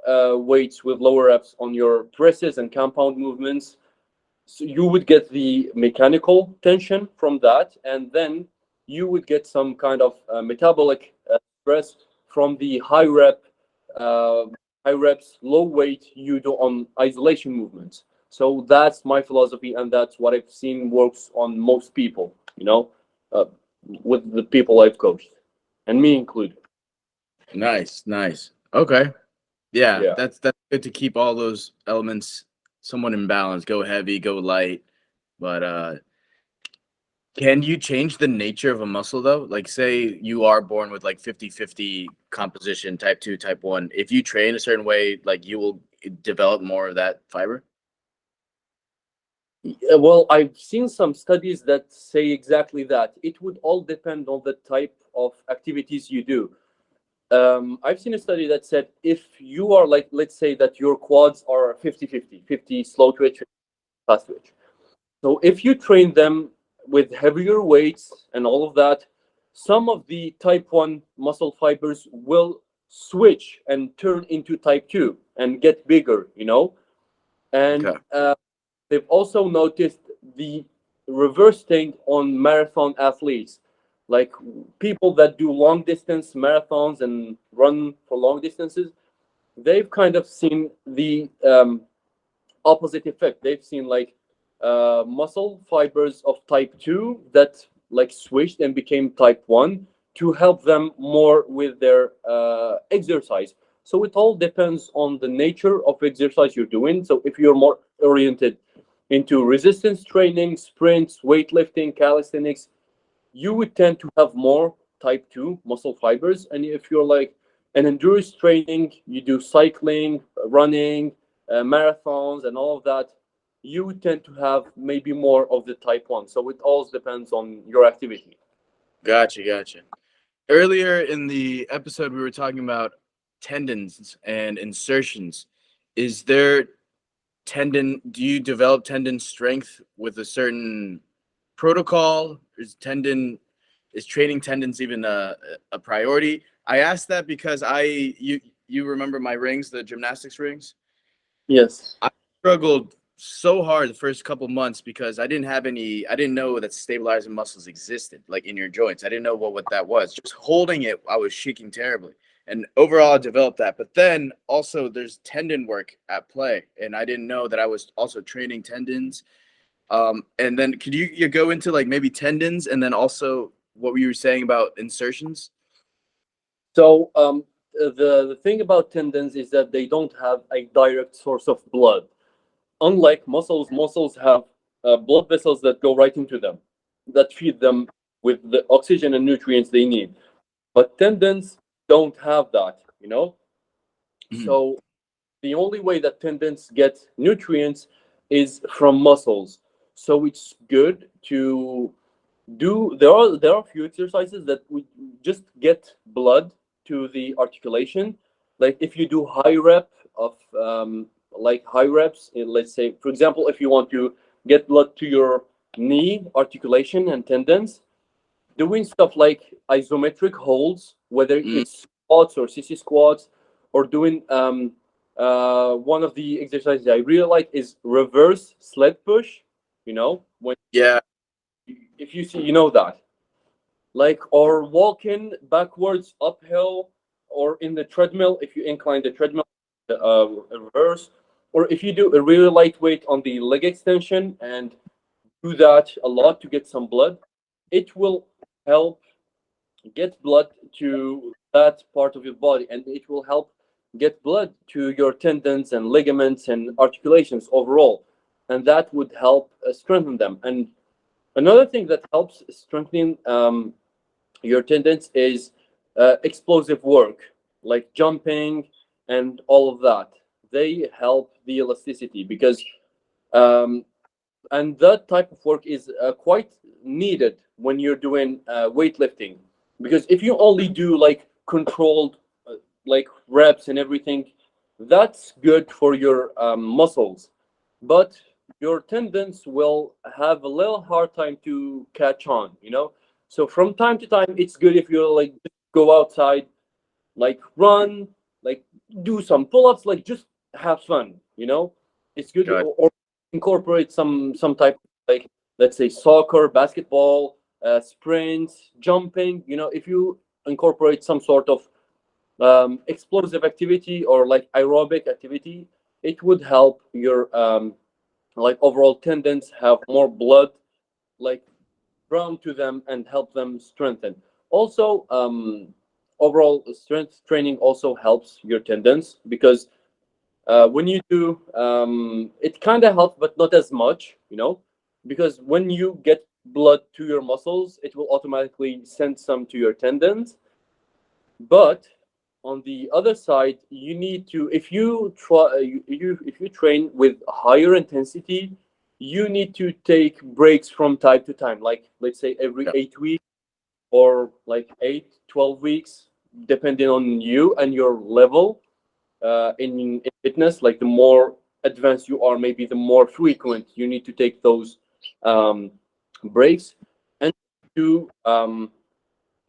Speaker 2: weights with lower reps on your presses and compound movements, so you would get the mechanical tension from that, and then you would get some kind of metabolic stress from the uh, high reps, low weight you do on isolation movements. So that's my philosophy, and that's what I've seen works on most people. Uh, with the people I've coached, and me included.
Speaker 1: Nice, nice. Okay. Yeah,
Speaker 2: Yeah.
Speaker 1: that's good to keep all those elements somewhat in balance. Go heavy, go light. But can you change the nature of a muscle though? Like say you are born with like 50-50 composition, type 2, type 1. If you train a certain way, like you will develop more of that fiber?
Speaker 2: Well, I've seen some studies that say exactly that. It would all depend on the type of activities you do. I've seen a study that said if you are like, let's say that your quads are 50-50, 50 slow twitch, fast twitch. So if you train them with heavier weights and all of that, some of the type 1 muscle fibers will switch and turn into type 2 and get bigger, And
Speaker 1: Okay.
Speaker 2: they've also noticed the reverse thing on marathon athletes, like people that do long distance marathons and run for long distances. They've kind of seen the opposite effect. They've seen like muscle fibers of type 2 that like switched and became type 1 to help them more with their exercise. So it all depends on the nature of exercise you're doing. So if you're more oriented into resistance training, sprints, weightlifting, calisthenics, you would tend to have more type 2 muscle fibers. And if you're like an endurance training, you do cycling, running, marathons, and all of that, you would tend to have maybe more of the type 1. So it all depends on your activity.
Speaker 1: Gotcha, gotcha. Earlier in the episode, we were talking about tendons and insertions. is there tendon? Do you develop tendon strength with a certain protocol? Is training tendons even a priority? I asked that because you remember my rings, the gymnastics rings?
Speaker 2: Yes.
Speaker 1: I struggled so hard the first couple months because I didn't know that stabilizing muscles existed, like in your joints. I didn't know what that was. Just holding it, I was shaking terribly. And overall, I developed that. But then also there's tendon work at play. And I didn't know that I was also training tendons. And then could you go into like maybe tendons and then also what were you saying about insertions?
Speaker 2: So the thing about tendons is that they don't have a direct source of blood. Unlike muscles, muscles have blood vessels that go right into them, that feed them with the oxygen and nutrients they need. But tendons don't have that, you know?
Speaker 1: Mhm.
Speaker 2: So the only way that tendons get nutrients is from muscles. So it's good to do. There are a few exercises that we just get blood to the articulation. Like if you do high rep of like high reps, let's say for example, if you want to get blood to your knee articulation and tendons, doing stuff like isometric holds, whether
Speaker 1: Mm,
Speaker 2: it's squats or CC squats, or doing one of the exercises I really like is reverse sled push. You know, when
Speaker 1: yeah.
Speaker 2: if you see, you know that, like, or walking backwards uphill, or in the treadmill if you incline the treadmill, reverse, or if you do a really lightweight on the leg extension and do that a lot to get some blood, it will help get blood to that part of your body, and it will help get blood to your tendons and ligaments and articulations overall, and that would help strengthen them. And another thing that helps strengthening your tendons is explosive work, like jumping and all of that. They help the elasticity because um, and that type of work is quite needed when you're doing weightlifting, because if you only do like controlled like reps and everything, that's good for your muscles, but your tendons will have a little hard time to catch on, you know. So from time to time it's good if you like just go outside, like run, like do some pull-ups, like just have fun, you know. It's good,
Speaker 1: God.
Speaker 2: or incorporate some type of, like, let's say soccer, basketball, sprints, jumping, you know. If you incorporate some sort of explosive activity or like aerobic activity, it would help your like overall tendons have more blood like drawn to them and help them strengthen. Also, overall strength training also helps your tendons because when you do, it kind of helps, but not as much, you know, because when you get blood to your muscles, it will automatically send some to your tendons. But on the other side, you need to, if you try, if you train with higher intensity, you need to take breaks from time to time, like let's say every
Speaker 1: Yeah.
Speaker 2: 8 weeks, or like 8, 12 weeks, depending on you and your level in fitness. Like the more advanced you are, maybe the more frequent you need to take those um, breaks, and to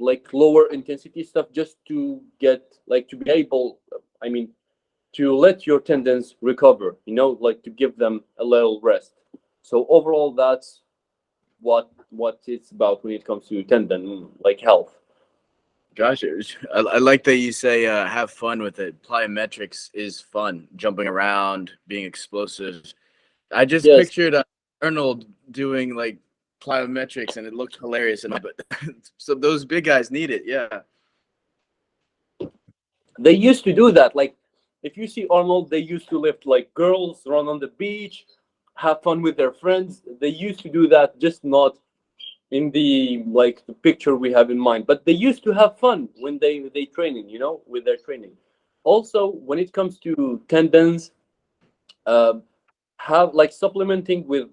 Speaker 2: like lower intensity stuff, just to get like to be able, I mean, to let your tendons recover, you know, like to give them a little rest. So overall, that's what it's about when it comes to tendon like health.
Speaker 1: Gotcha. I like that you say have fun with it. Plyometrics is fun, jumping around, being explosive. I just
Speaker 2: Yes,
Speaker 1: pictured Arnold doing like plyometrics, and it looked hilarious. And but so those big guys need it. Yeah.
Speaker 2: they used to do that. Like if you see Arnold, they used to lift like girls, run on the beach, have fun with their friends. They used to do that, just not in the like the picture we have in mind. But they used to have fun when they training, you know, with their training. Also, when it comes to tendons, um, have like supplementing with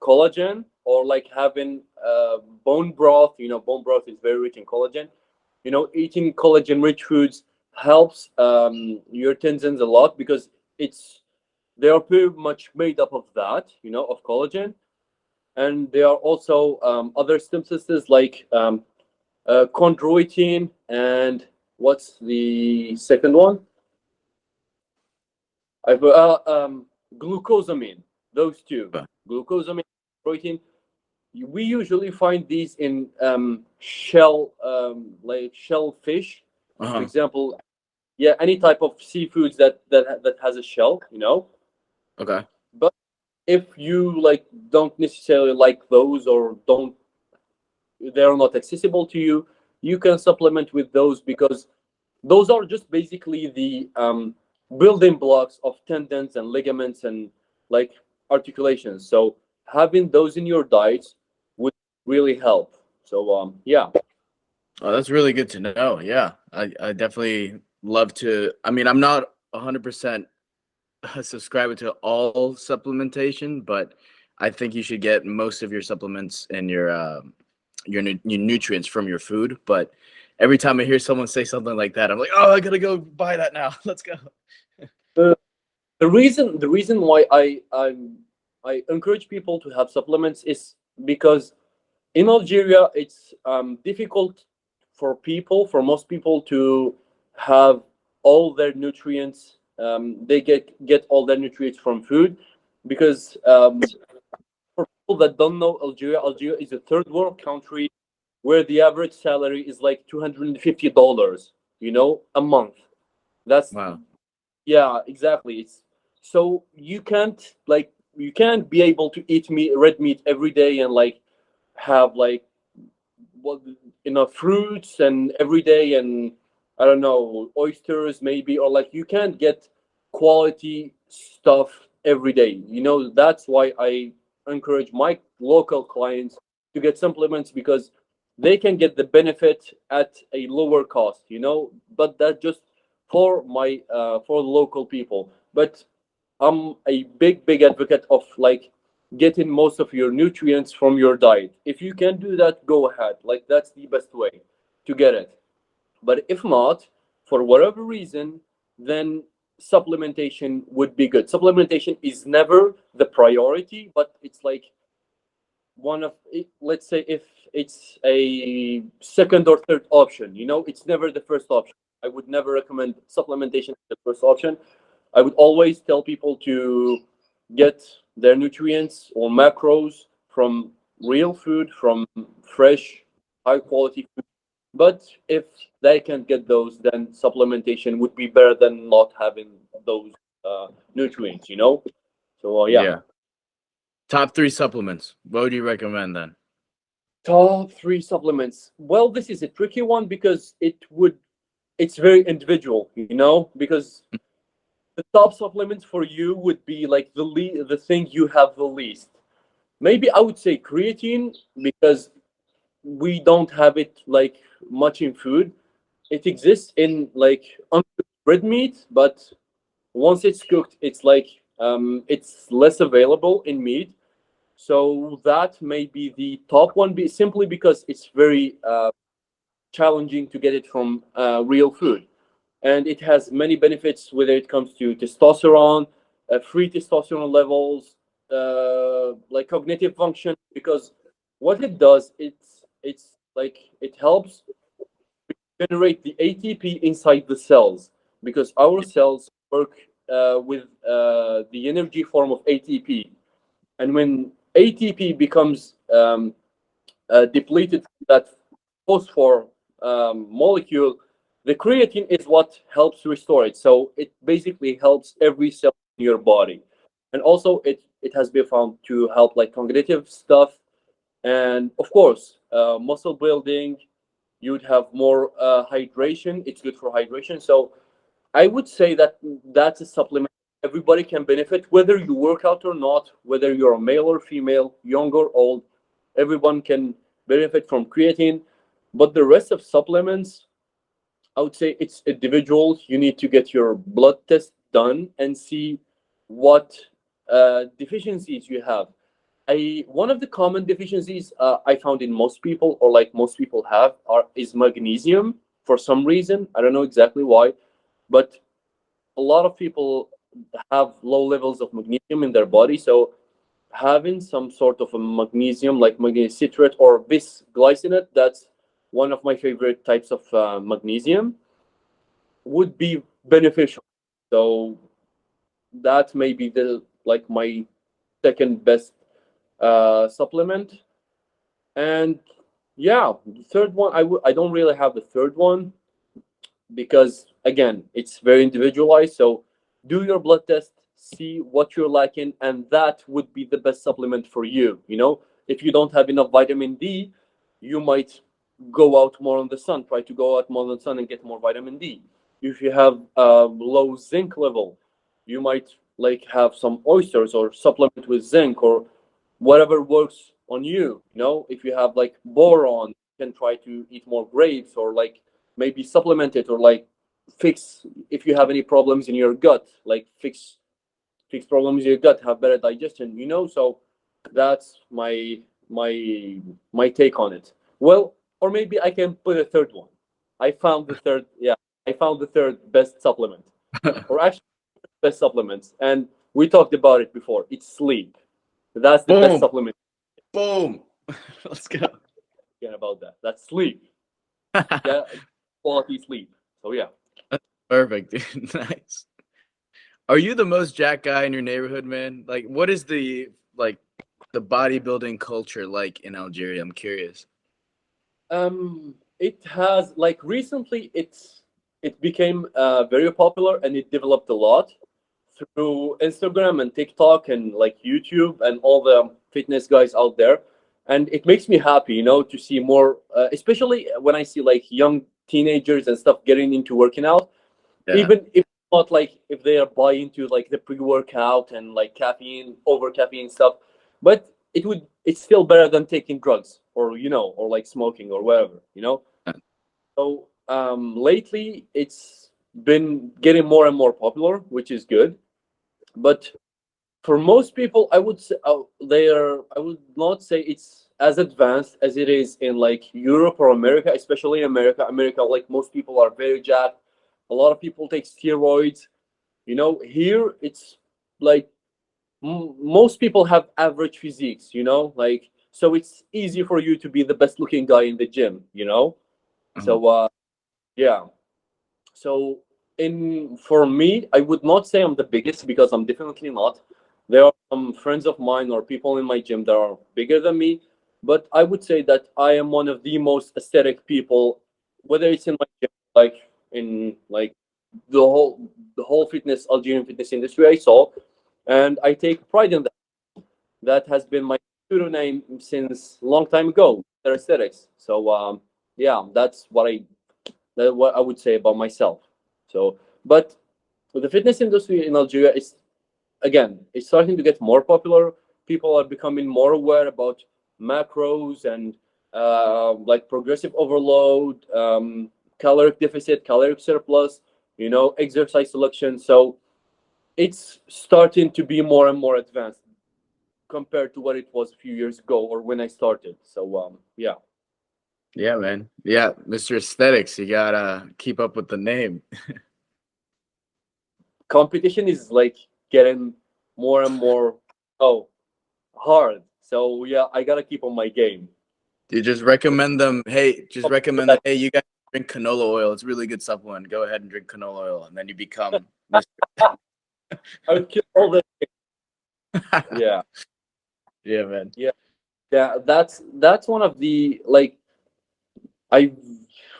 Speaker 2: collagen, or like having bone broth. You know, bone broth is very rich in collagen. You know, eating collagen rich foods helps your tendons a lot, because it's they are pretty much made up of that, of collagen. And there are also other syntheses like chondroitin, and what's the second one? I've glucosamine. Those two,
Speaker 1: Okay.
Speaker 2: glucosamine, protein. We usually find these in shell, like shellfish, for
Speaker 1: Uh-huh.
Speaker 2: example. Yeah, any type of seafoods that has a shell,
Speaker 1: Okay.
Speaker 2: But if you like don't necessarily like those, or don't they're not accessible to you, you can supplement with those, because those are just basically the building blocks of tendons and ligaments and like articulations. So having those in your diet would really help. So yeah.
Speaker 1: Oh, that's really good to know. Yeah. I definitely love to. I mean, I'm not 100% a subscriber to all supplementation, but I think you should get most of your supplements and your nutrients from your food. But every time I hear someone say something like that, I'm like, oh, I gotta go buy that now. Let's go.
Speaker 2: The, the reason why I encourage people to have supplements is because in Algeria it's difficult for most people to have all their nutrients. They get all their nutrients from food, because for people that don't know Algeria is a third world country where the average salary is like $250, a month. That's
Speaker 1: Wow.
Speaker 2: Yeah, exactly. It's so you can't be able to eat red meat every day, and like have like what fruits and every day, and I don't know, oysters maybe, or like you can't get quality stuff every day. That's why I encourage my local clients to get supplements, because they can get the benefit at a lower cost. But that just for local people. But I'm a big advocate of like getting most of your nutrients from your diet. If you can do that, go ahead. Like that's the best way to get it. But if not, for whatever reason, then supplementation would be good. Supplementation is never the priority, but it's like one of it. Let's say if it's a second or third option, it's never the first option. I would never recommend supplementation as the first option. I would always tell people to get their nutrients or macros from real food, from fresh, high quality food. But if they can't get those, then supplementation would be better than not having those nutrients. So yeah.
Speaker 1: Yeah. Top three supplements. What would you recommend then?
Speaker 2: Top three supplements. Well, this is a tricky one because it's very individual, because the top supplements for you would be like the thing you have the least. Maybe I would say creatine, because we don't have it like much in food. It exists in like uncooked red meat, but once it's cooked, it's like it's less available in meat. So that may be the top one, simply because it's very challenging to get it from real food, and it has many benefits, whether it comes to testosterone, free testosterone levels, like cognitive function. Because what it does, it's like it helps generate the ATP inside the cells, because our cells work with the energy form of ATP, and when ATP becomes depleted from that phosphor molecule, the creatine is what helps restore it. So it basically helps every cell in your body, and also it has been found to help like cognitive stuff, and of course muscle building. You'd have more hydration. It's good for hydration. So I would say that that's a supplement everybody can benefit, whether you work out or not, whether you're a male or female, young or old. Everyone can benefit from creatine. But the rest of supplements, I would say it's individual. You need to get your blood test done and see what deficiencies you have. One of the common deficiencies I found in most people, or like most people have, is magnesium for some reason. I don't know exactly why, but a lot of people have low levels of magnesium in their body. So having some sort of a magnesium, like magnesium citrate or bisglycinate, that's one of my favorite types of magnesium, would be beneficial. So that may be the like my second best supplement. And yeah, the third one, I don't really have the third one, because again, it's very individualized. So do your blood test, see what you're lacking, and that would be the best supplement for you. You know, if you don't have enough vitamin D, you might go out more on the sun, try to go out more on the sun and get more vitamin D. If you have a low zinc level, you might like have some oysters or supplement with zinc or whatever works on you. You know, if you have like boron, you can try to eat more grapes, or like maybe supplement it, or like fix if you have any problems in your gut, like fix problems in your gut, have better digestion, you know. So that's my take on it. Well, or maybe I can put a third one. I found the third, yeah, I found the third best supplement, or actually best supplements, and we talked about it before. It's sleep. That's the best
Speaker 1: Boom,
Speaker 2: supplement.
Speaker 1: boom. Let's go.
Speaker 2: Again, about that, that's sleep. Yeah, quality sleep. So yeah.
Speaker 1: Perfect, dude. Nice. Are you the most jacked guy in your neighborhood, man? Like, what is the bodybuilding culture like in Algeria? I'm curious.
Speaker 2: It has like recently it became very popular, and it developed a lot through Instagram and TikTok and like YouTube and all the fitness guys out there. And it makes me happy, you know, to see more, especially when I see like young teenagers and stuff getting into working out,
Speaker 1: Yeah.
Speaker 2: even if not like if they are buying into like the pre-workout and like caffeine, over caffeine stuff, but it's still better than taking drugs, or you know, or like smoking or whatever, you know. So lately it's been getting more and more popular, which is good. But for most people, I would say I would not say it's as advanced as it is in like Europe or America, especially in America. America, like most people are very jacked. A lot of people take steroids. You know, here it's like most people have average physiques. You know, like so it's easy for you to be the best looking guy in the gym. You know,
Speaker 1: Uh-huh.
Speaker 2: so yeah. So in for me, I would not say I'm the biggest, because I'm definitely not. There are some friends of mine or people in my gym that are bigger than me, but I would say that I am one of the most aesthetic people, whether it's in my gym, like in like the whole fitness Algerian fitness industry I saw, and I take pride in that. That has been my pseudonym since long time ago, aesthetics. So yeah, that's what I would say about myself. So, but the fitness industry in Algeria is again, it's starting to get more popular. People are becoming more aware about macros and like progressive overload, caloric deficit, caloric surplus, you know, exercise selection. So it's starting to be more and more advanced compared to what it was a few years ago or when I started. So yeah.
Speaker 1: Yeah, man. Yeah, Mr. Aesthetics, you gotta keep up with the name.
Speaker 2: Competition is like getting more and more oh hard. So yeah, I gotta keep on my game.
Speaker 1: You just recommend them, hey, just recommend them, hey, you guys drink canola oil. It's a really good supplement. Go ahead and drink canola oil, and then you become Mr.
Speaker 2: I would kill all the yeah,
Speaker 1: Yeah, man.
Speaker 2: yeah, yeah. That's one of the like I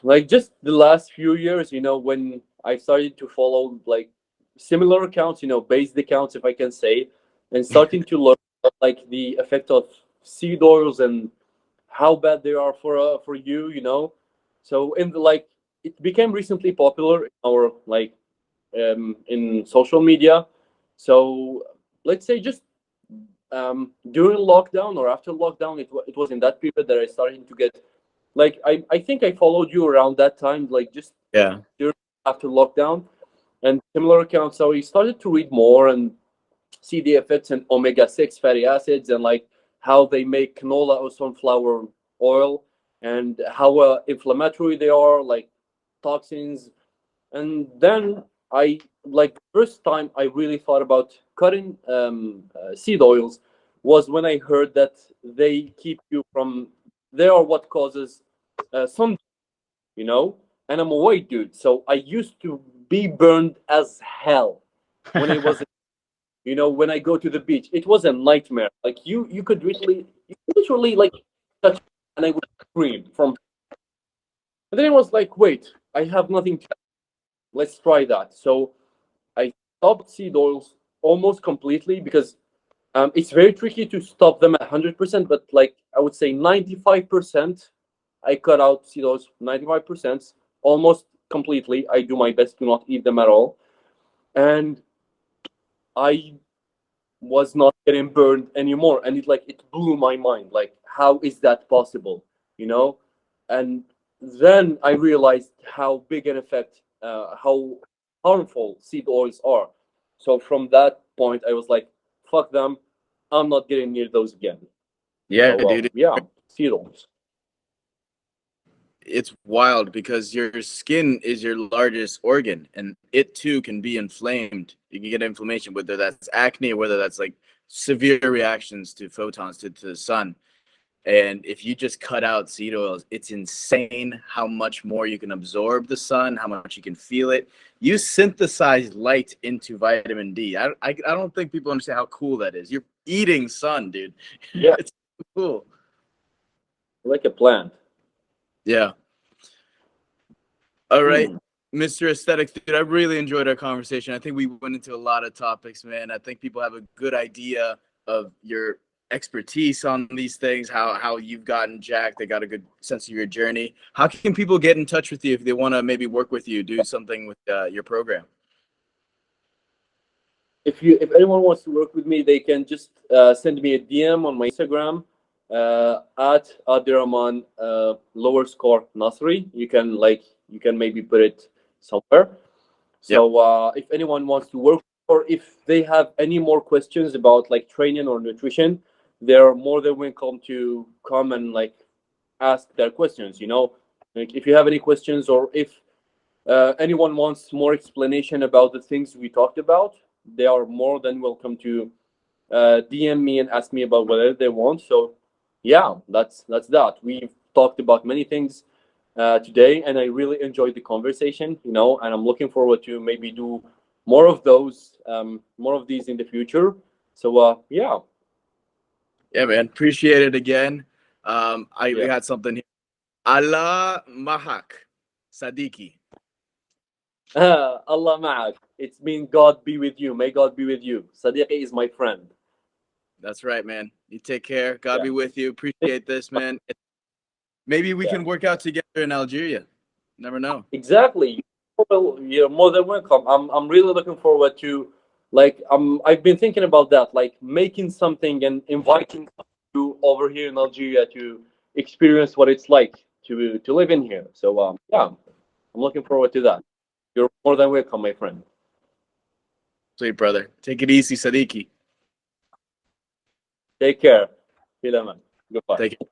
Speaker 2: like just the last few years, you know, when I started to follow like similar accounts, you know, based accounts, if I can say, and starting to learn like the effect of seed oils and how bad they are for you, you know. So in the like, it became recently popular in our like in social media. So let's say just during lockdown or after lockdown, it was in that period that I started to get like I think I followed you around that time, like just
Speaker 1: Yeah.
Speaker 2: during after lockdown and similar accounts. So we started to read more and see the effects in omega-6 fatty acids and like how they make canola or sunflower oil and how inflammatory they are, like toxins. And then I like the first time I really thought about cutting seed oils was when I heard that they keep you from, they are what causes some, you know, and I'm a white dude, so I used to be burned as hell when I was, you know, when I go to the beach. It was a nightmare. Like you could literally like touch, and I would scream from. And then it was like, wait, I have nothing to. Let's try that. So I stopped seed oils almost completely because it's very tricky to stop them 100%. But like I would say 95%, I cut out seed oils. 95%, almost completely. I do my best to not eat them at all, and I was not getting burned anymore. And it blew my mind, like how is that possible, you know? And then I realized how big an effect, how harmful seed oils are. So from that point I was like, fuck them, I'm not getting near those again.
Speaker 1: Yeah,
Speaker 2: So
Speaker 1: dude.
Speaker 2: yeah, seed oils.
Speaker 1: It's wild because your skin is your largest organ, and it too can be inflamed. You can get inflammation, whether that's acne or whether that's like severe reactions to photons to the sun. And if you just cut out seed oils, it's insane how much more you can absorb the sun, how much you can feel it. You synthesize light into vitamin D. I don't think people understand how cool that is. You're eating sun, dude.
Speaker 2: Yeah,
Speaker 1: It's cool.
Speaker 2: like a plant.
Speaker 1: Yeah. All right,
Speaker 2: Hmm.
Speaker 1: Mr. Aesthetics, dude, I really enjoyed our conversation. I think we went into a lot of topics, man. I think people have a good idea of your expertise on these things, how you've gotten jacked. They got a good sense of your journey. How can people get in touch with you if they want to maybe work with you, do something with your program?
Speaker 2: If anyone wants to work with me, they can just send me a DM on my Instagram at Abderahman lower score Nasri. You can maybe put it somewhere.
Speaker 1: Yep.
Speaker 2: So if anyone wants to work, or if they have any more questions about like training or nutrition, they're more than welcome to come and like ask their questions. You know, like if you have any questions, or if anyone wants more explanation about the things we talked about, they are more than welcome to DM me and ask me about whatever they want. So, yeah, that's that. We've talked about many things today, and I really enjoyed the conversation. You know, and I'm looking forward to maybe do more of those, more of these in the future. So, yeah,
Speaker 1: Yeah, man. Appreciate it again. We
Speaker 2: yeah.
Speaker 1: had something here. Allah Mahak Sadiki.
Speaker 2: Allah ma'ak. It's mean God be with you. May God be with you. Sadiqi is my friend.
Speaker 1: That's right, man. You take care. God
Speaker 2: Yeah,
Speaker 1: be with you. Appreciate this, man. Maybe we
Speaker 2: yeah.
Speaker 1: can work out together in Algeria. Never know.
Speaker 2: Exactly. Well, you're more than welcome. I'm really looking forward to like I've been thinking about that, like making something and inviting you over here in Algeria to experience what it's like to live in here. So yeah, I'm looking forward to that. You're more than welcome, my friend.
Speaker 1: Sweet brother. Take it easy, Sadiki.
Speaker 2: Take care. Philemon. Goodbye.
Speaker 1: Take it.